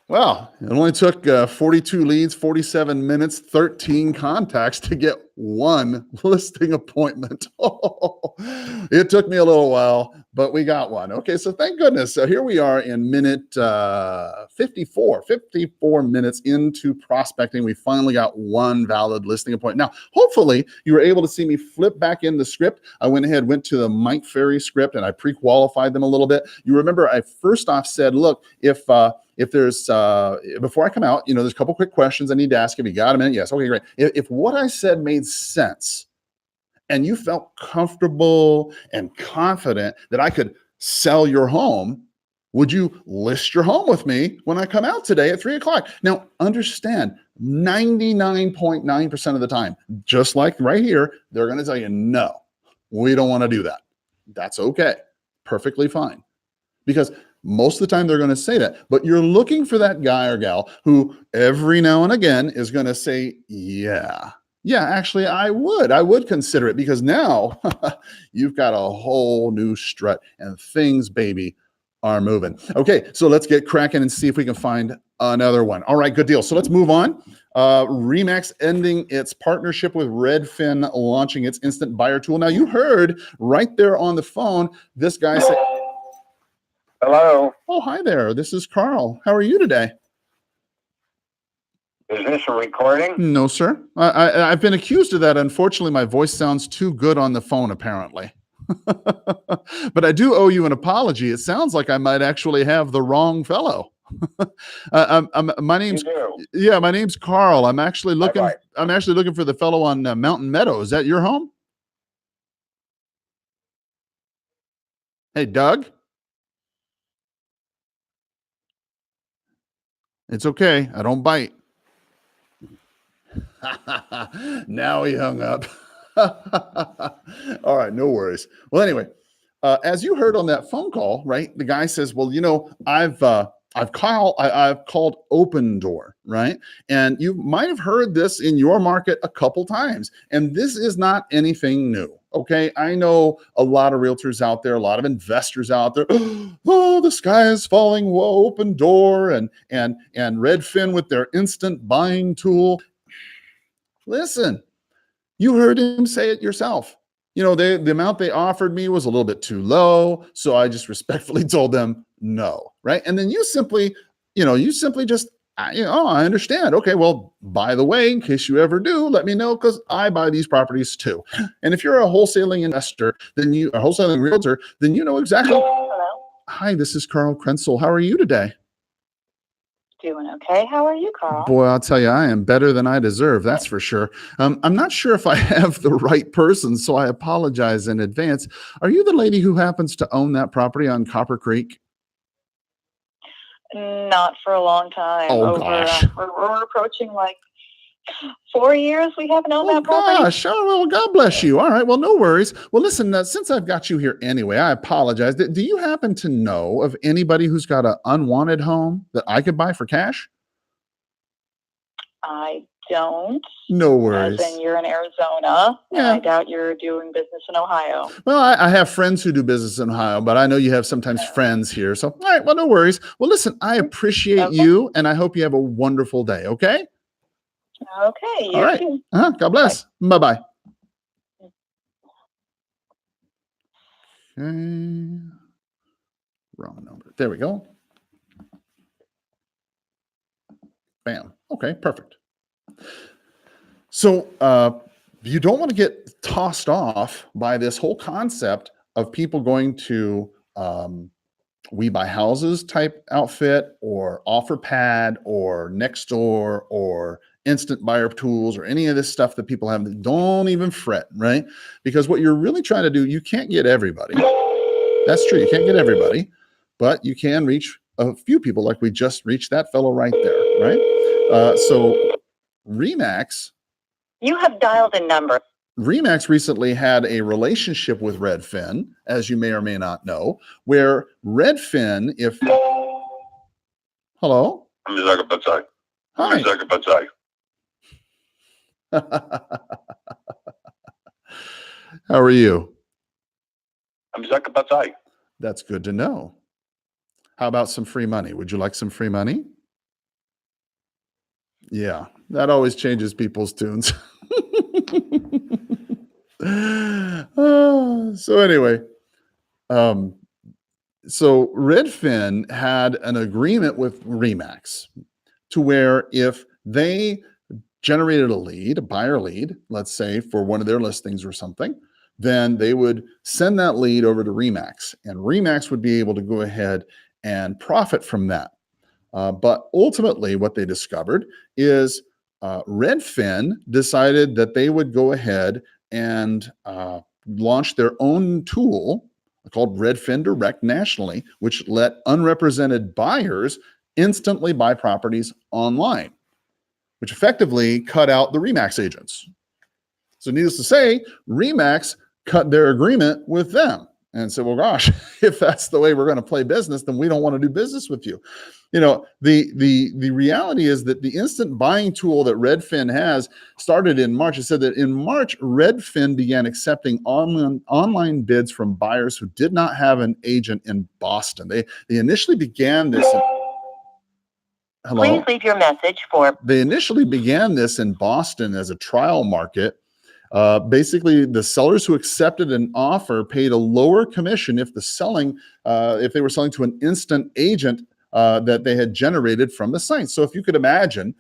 Well, it only took 42 leads, 47 minutes, 13 contacts to get one listing appointment. It took me a little while, but we got one. Okay, so thank goodness. So here we are in minute 54 minutes into prospecting. We finally got one valid listing appointment. Now, hopefully you were able to see me flip back in the script. I went to the Mike Ferry script and I pre-qualified them a little bit. You remember I first off said, look, if there's before I come out, there's a couple quick questions I need to ask. If you got a minute, yes, okay, great. If what I said made sense and you felt comfortable and confident that I could sell your home, would you list your home with me when I come out today at 3:00? Now, understand, 99.9% of the time, just like right here, they're going to tell you, no, we don't want to do that. That's okay, perfectly fine, because most of the time they're going to say that, but you're looking for that guy or gal who every now and again is going to say, yeah, actually I would consider it, because now you've got a whole new strut and things, baby, are moving. Okay, so let's get cracking and see if we can find another one. All right, good deal. So let's move on. Remax ending its partnership with Redfin, launching its instant buyer tool. Now you heard right there on the phone, this guy say, Hello. oh, hi there. This is Karl. How are you today? Is this a recording? No, sir. I've been accused of that. Unfortunately, my voice sounds too good on the phone, apparently. But I do owe you an apology. It sounds like I might actually have the wrong fellow. My name's Karl. I'm actually looking. Right. I'm actually looking for the fellow on Mountain Meadow. Is that your home? Hey, Doug. It's okay. I don't bite. Now he hung up. All right, no worries. Well, anyway, as you heard on that phone call, right? The guy says, "Well, I've called Open Door, right? And you might have heard this in your market a couple times, and this is not anything new." Okay, I know a lot of realtors out there, a lot of investors out there. Oh, the sky is falling. Whoa, Open Door and Redfin with their instant buying tool. Listen, you heard him say it yourself. The amount they offered me was a little bit too low, so I just respectfully told them no, right? And then you simply just, I understand. Okay, well, by the way, in case you ever do, let me know, because I buy these properties too. And if you're a wholesaling investor, a wholesaling realtor, then you know exactly. Hello. Hi, this is Karl Krentzel. How are you today? Doing okay. How are you, Karl? Boy, I'll tell you, I am better than I deserve. That's for sure. I'm not sure if I have the right person, so I apologize in advance. Are you the lady who happens to own that property on Copper Creek? Not for a long time. Oh, gosh. We're approaching like 4 years we haven't owned that property. Gosh. Oh, well, God bless you. All right. Well, no worries. Well, listen, since I've got you here anyway, I apologize. Do you happen to know of anybody who's got an unwanted home that I could buy for cash? I don't. No worries. As in you're in Arizona, and Yeah. I doubt you're doing business in Ohio. Well, I have friends who do business in Ohio, but I know you have sometimes friends here. So, all right. Well, no worries. Well, listen, I appreciate you, and I hope you have a wonderful day. Okay. Okay. You All right. too. God bless. Bye-bye. Okay. Wrong number. There we go. Bam. Okay, perfect. So you don't want to get tossed off by this whole concept of people going to We Buy Houses type outfit, or OfferPad, or Nextdoor, or instant buyer tools, or any of this stuff that people have. Don't even fret, right? Because what you're really trying to do, you can't get everybody. That's true. You can't get everybody, but you can reach a few people, like we just reached that fellow right there, right? So Remax. You have dialed a number. Remax recently had a relationship with Redfin, as you may or may not know, where Redfin, hello? Hi. How are you? That's good to know. How about some free money? Would you like some free money? Yeah, that always changes people's tunes. So anyway, so Redfin had an agreement with Remax to where if they generated a lead, a buyer lead, let's say for one of their listings or something, then they would send that lead over to Remax, and Remax would be able to go ahead and profit from that. But ultimately, what they discovered is Redfin decided that they would go ahead and launch their own tool called Redfin Direct nationally, which let unrepresented buyers instantly buy properties online, which effectively cut out the Remax agents. So needless to say, Remax cut their agreement with them and said, well, gosh, if that's the way we're going to play business, then we don't want to do business with you. You know, the reality is that the instant buying tool that Redfin has started in March. It said that in March, Redfin began accepting online bids from buyers who did not have an agent in Boston. They initially began this. Hello? Please leave your message for. They initially began this in Boston as a trial market. Basically, the sellers who accepted an offer paid a lower commission if they were selling to an instant agent that they had generated from the site. So if you could imagine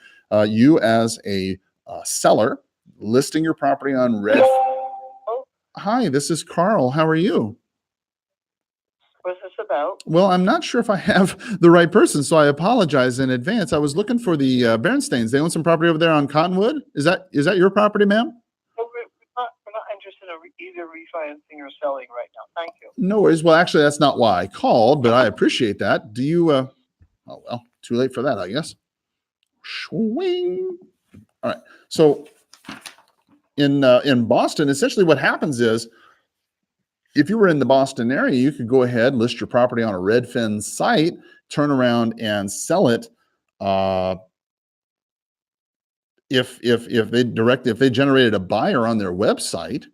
you as a seller listing your property on Redfin. Hi, this is Karl. How are you? What's this about? Well, I'm not sure if I have the right person, so I apologize in advance. I was looking for the Bernsteins. They own some property over there on Cottonwood. Is that your property, ma'am? We're not interested in either refinancing or selling right now. Thank you. No worries. Well, actually, that's not why I called, but I appreciate that. Do you, oh, well, too late for that, I guess. Swing. All right. So in Boston, essentially what happens is if you were in the Boston area, you could go ahead, list your property on a Redfin site, turn around and sell it. If they generated a buyer on their website,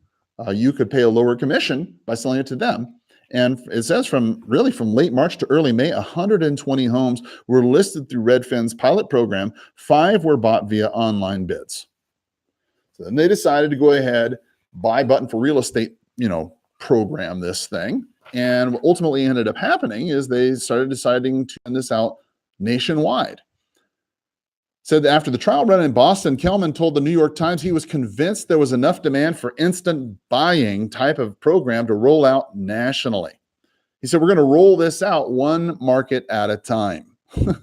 you could pay a lower commission by selling it to them. And it says from late March to early May, 120 homes were listed through Redfin's pilot program. 5 were bought via online bids. So then they decided to go ahead, buy button for real estate, program this thing. And what ultimately ended up happening is they started deciding to send this out nationwide. Said that after the trial run in Boston, Kelman told the New York Times he was convinced there was enough demand for instant buying type of program to roll out nationally. He said, we're going to roll this out one market at a time. And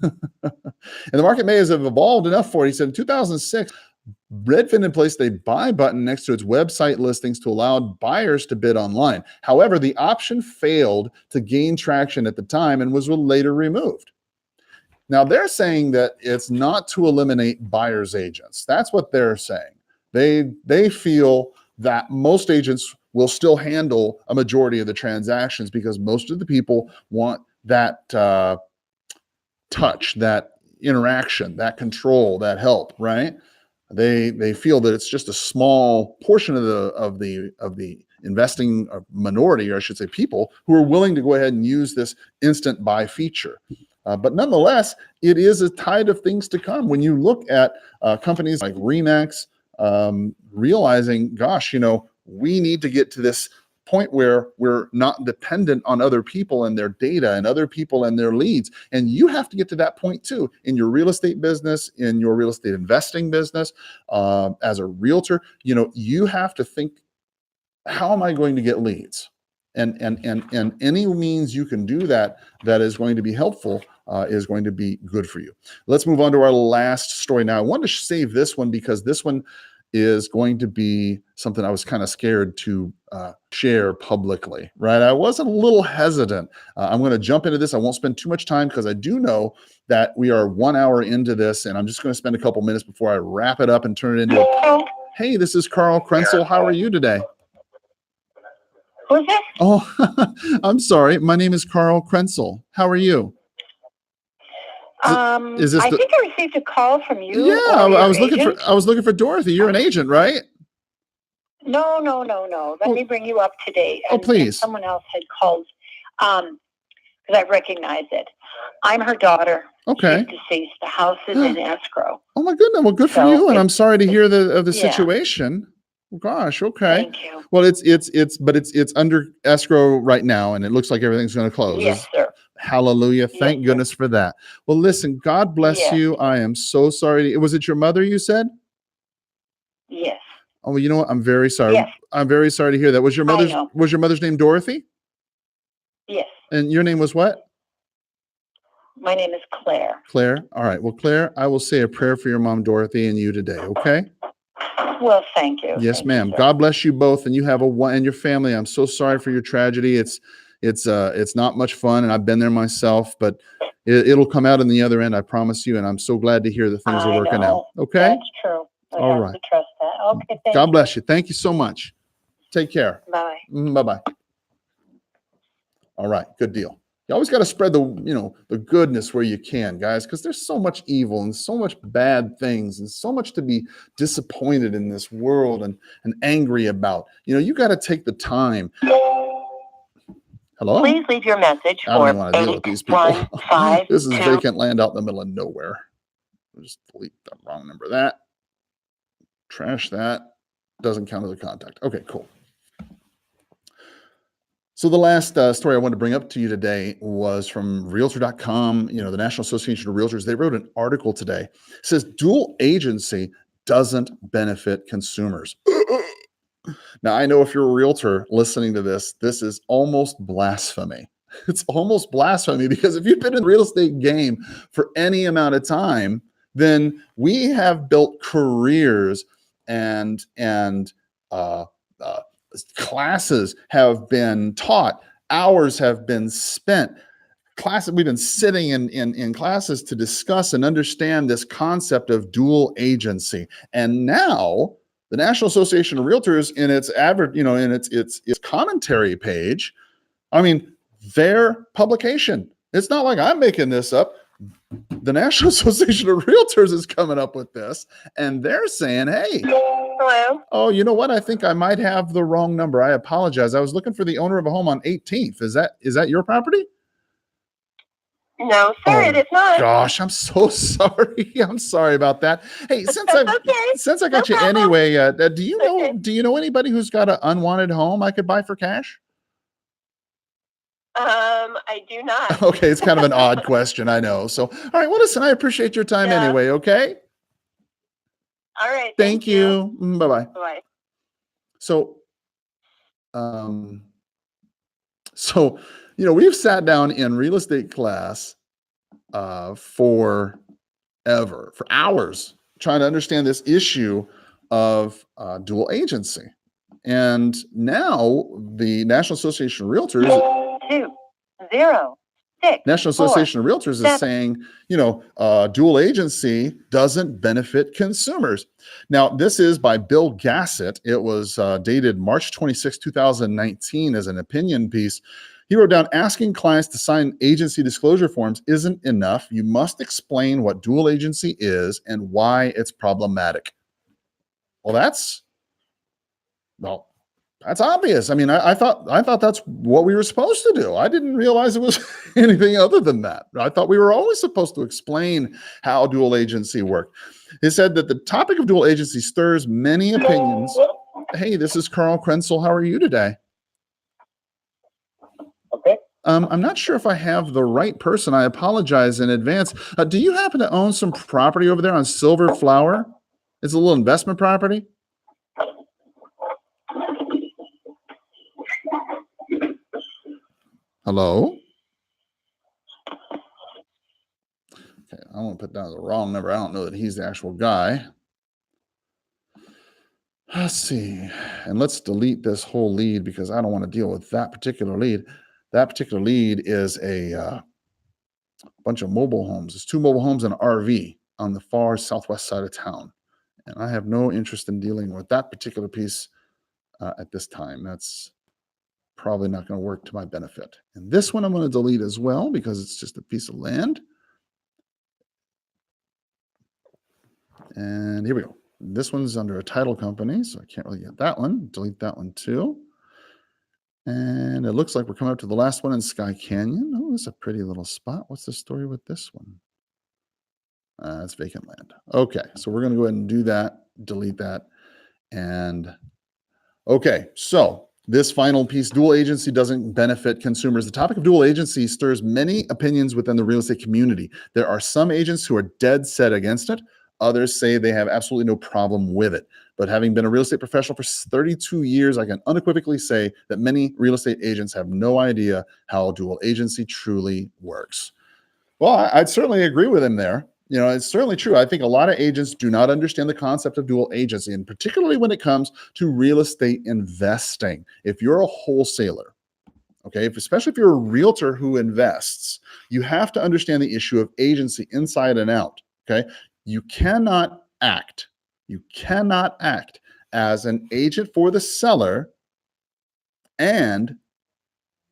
the market may have evolved enough for it. He said in 2006, Redfin had placed a buy button next to its website listings to allow buyers to bid online. However, the option failed to gain traction at the time and was later removed. Now, they're saying that it's not to eliminate buyer's agents. That's what they're saying. They feel that most agents will still handle a majority of the transactions because most of the people want that touch, that interaction, that control, that help, right? They feel that it's just a small portion of the investing minority, or I should say people, who are willing to go ahead and use this instant buy feature. But nonetheless, it is a tide of things to come. When you look at companies like Remax, realizing, gosh, we need to get to this point where we're not dependent on other people and their data and other people and their leads. And you have to get to that point too in your real estate business, in your real estate investing business, as a realtor. You have to think, how am I going to get leads? And any means you can do that is going to be helpful is going to be good for you. Let's move on to our last story now. I wanted to save this one because this one is going to be something I was kind of scared to share publicly, right? I was a little hesitant. I'm going to jump into this. I won't spend too much time because I do know that we are 1 hour into this, and I'm just going to spend a couple minutes before I wrap it up and turn it into a... Hey, this is Karl Krentzel. How are you today? Who's this? Oh, I'm sorry. My name is Karl Krentzel. How are you? I think I received a call from you. Yeah, I was looking for Dorothy. You're an agent, right? No. Let me bring you up to date. Oh, please. Someone else had called. Because because I recognize it. I'm her daughter. Okay. She's deceased. The house is in escrow. Oh my goodness. Well, good for So you. And I'm sorry to hear of the yeah. situation. Gosh. Okay. Thank you. Well, it's under escrow right now, and it looks like everything's going to close. Yes, sir. Hallelujah. Yes, Thank sir. goodness for that. Well, listen, God bless Yes. you. I am so sorry. Was it your mother you said? Yes. Oh, well, you know what? I'm very sorry. Yes. I'm very sorry to hear that. Was your know. mother's name Dorothy? Yes. And your name was what? My name is Claire. Claire. All right. Well, Claire, I will say a prayer for your mom, Dorothy, and you today. Okay. Well, thank you. Yes, Thank ma'am. you, sir. God bless you both, and you have and your family. I'm so sorry for your tragedy. It's not much fun, and I've been there myself, but it'll come out in the other end. I promise you. And I'm so glad to hear that things are working out. Okay. That's true. I All have right. to trust that. Okay. Thank God you. bless you. Thank you so much. Take care. Bye. Bye-bye. All right. Good deal. You always got to spread the goodness where you can, guys, because there's so much evil and so much bad things and so much to be disappointed in this world and angry about. You got to take the time. Hello? Please leave your message I don't for even want to deal with these people. 815. This is vacant land out in the middle of nowhere. I'll just delete the wrong number of that. Trash that. Doesn't count as a contact. Okay, cool. So the last story I wanted to bring up to you today was from Realtor.com, the National Association of Realtors. They wrote an article today. It says dual agency doesn't benefit consumers. Now, I know if you're a realtor listening to this is almost blasphemy. It's almost blasphemy because if you've been in the real estate game for any amount of time, then we have built careers and classes have been taught, hours have been spent. We've been sitting in classes to discuss and understand this concept of dual agency. And now the National Association of Realtors in its commentary page, their publication. It's not like I'm making this up. The National Association of Realtors is coming up with this, and they're saying, hey, Hello. oh, you know what? I think I might have the wrong number. I apologize. I was looking for the owner of a home on 18th. Is that your property? No, sir, it is not. Gosh, I'm so sorry. I'm sorry about that. Hey, since I got you problem. anyway, do you know anybody who's got an unwanted home I could buy for cash? I do not. Okay, it's kind of an odd question, I know. So, all right, well, listen, I appreciate your time anyway, okay? All right. Thank you. Bye-bye. Bye. So, we've sat down in real estate class for hours, trying to understand this issue of dual agency. And now the National Association of Realtors, 206. National Association of Realtors is saying, dual agency doesn't benefit consumers. Now, this is by Bill Gassett. It was dated March 26, 2019 as an opinion piece. He wrote down, asking clients to sign agency disclosure forms isn't enough. You must explain what dual agency is and why it's problematic. Well, that's obvious. I thought that's what we were supposed to do. I didn't realize it was anything other than that. I thought we were always supposed to explain how dual agency worked. He said that the topic of dual agency stirs many opinions. Hey, this is Karl Krentzel. How are you today? Okay. I'm not sure if I have the right person. I apologize in advance. Do you happen to own some property over there on Silver Flower? It's a little investment property. Hello? Okay, I want to put down the wrong number. I don't know that he's the actual guy. Let's see. And let's delete this whole lead because I don't want to deal with that particular lead. That particular lead is a bunch of mobile homes. There's 2 mobile homes and an RV on the far southwest side of town. And I have no interest in dealing with that particular piece at this time. That's probably not going to work to my benefit. And this one I'm going to delete as well because it's just a piece of land. And here we go. This one's under a title company, so I can't really get that one. Delete that one too. And it looks like we're coming up to the last one in Sky Canyon. Oh, it's a pretty little spot. What's the story with this one? It's vacant land. Okay, so we're going to go ahead and do that, delete that. And okay, so this final piece, dual agency doesn't benefit consumers. The topic of dual agency stirs many opinions within the real estate community. There are some agents who are dead set against it. Others say they have absolutely no problem with it. But having been a real estate professional for 32 years, I can unequivocally say that many real estate agents have no idea how dual agency truly works. Well, I'd certainly agree with him there. You know, it's certainly true. I think a lot of agents do not understand the concept of dual agency, and particularly when it comes to real estate investing. If you're a wholesaler, okay, especially if you're a realtor who invests, you have to understand the issue of agency inside and out, okay? You cannot act as an agent for the seller and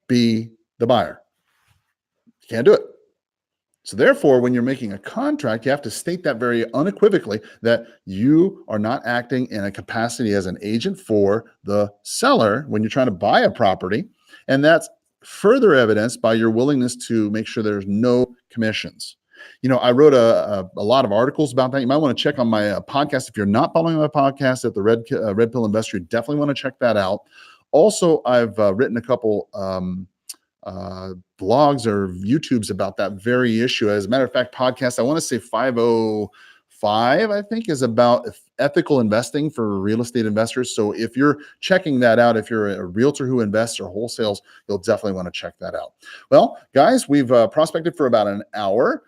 be the buyer. You can't do it. So therefore, when you're making a contract, you have to state that very unequivocally that you are not acting in a capacity as an agent for the seller when you're trying to buy a property. And that's further evidenced by your willingness to make sure there's no commissions. You know, I wrote a lot of articles about that. You might want to check on my podcast. If you're not following my podcast at the Red Pill Investor, you definitely want to check that out. Also, I've written a couple blogs or YouTubes about that very issue. As a matter of fact, podcast, I want to say 505, I think, is about ethical investing for real estate investors. So if you're checking that out, if you're a realtor who invests or wholesales, you'll definitely want to check that out. Well, guys, we've prospected for about an hour.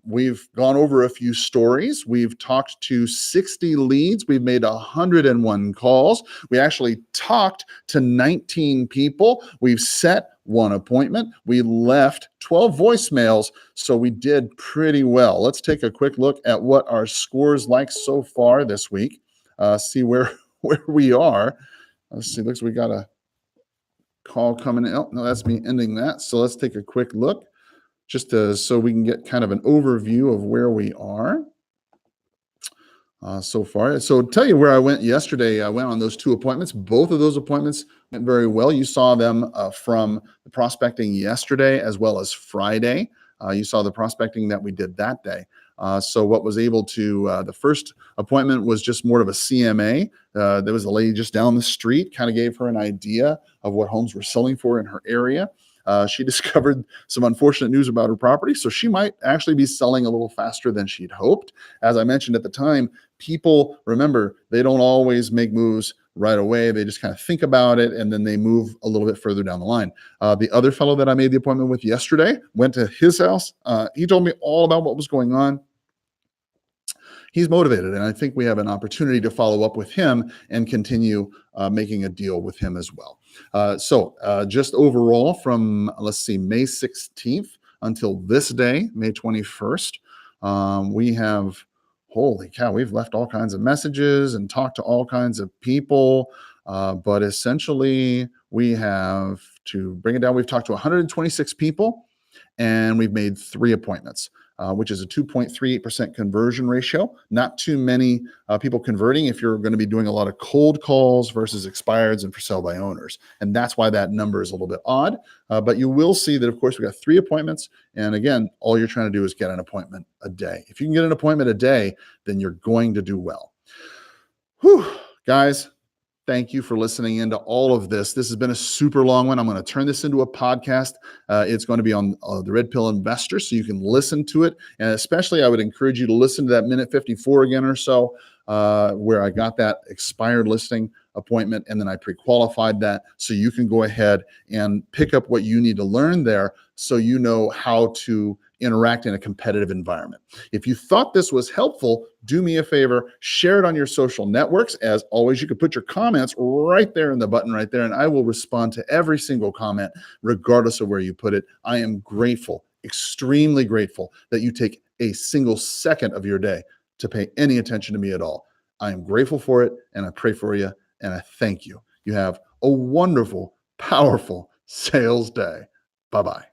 We've gone over a few stories. We've talked to 60 leads. We've made 101 calls. We actually talked to 19 people. We've set one appointment. We left 12 voicemails, so we did pretty well. Let's take a quick look at what our scores like so far this week. See where we are. Let's see. Looks like we got a call coming in. Oh, no, that's me ending that. So let's take a quick look, just so we can get kind of an overview of where we are so far. So tell you where I went yesterday. I went on those 2 appointments. Both of those appointments went very well. You saw them from the prospecting yesterday as well as Friday. You saw the prospecting that we did that day. So what was able to, the first appointment was just more of a CMA. There was a lady just down the street, kind of gave her an idea of what homes were selling for in her area. She discovered some unfortunate news about her property, so she might actually be selling a little faster than she'd hoped. As I mentioned at the time, people, remember, they don't always make moves right away. They just kind of think about it, and then they move a little bit further down the line. The other fellow that I made the appointment with yesterday, went to his house. He told me all about what was going on. He's motivated, and I think we have an opportunity to follow up with him and continue making a deal with him as well. So just overall from, let's see, May 16th until this day, May 21st, we have, holy cow, we've left all kinds of messages and talked to all kinds of people. But essentially, we have, to bring it down, we've talked to 126 people, and we've made 3 appointments. Which is a 2.38% conversion ratio. Not too many people converting if you're going to be doing a lot of cold calls versus expireds and for sale by owners. And that's why that number is a little bit odd. But you will see that, of course, we got 3 appointments. And again, all you're trying to do is get an appointment a day. If you can get an appointment a day, then you're going to do well. Whew, guys. Thank you for listening into all of this. This has been a super long one. I'm going to turn this into a podcast. It's going to be on the Red Pill Investor, so you can listen to it. And especially, I would encourage you to listen to that minute 54 again or so, where I got that expired listing appointment, and then I pre-qualified that, so you can go ahead and pick up what you need to learn there, so you know how to interact in a competitive environment. If you thought this was helpful, do me a favor, share it on your social networks. As always, you can put your comments right there in the button right there, and I will respond to every single comment, regardless of where you put it. I am grateful, extremely grateful, that you take a single second of your day to pay any attention to me at all. I am grateful for it, and I pray for you, and I thank you. You have a wonderful, powerful sales day. Bye-bye.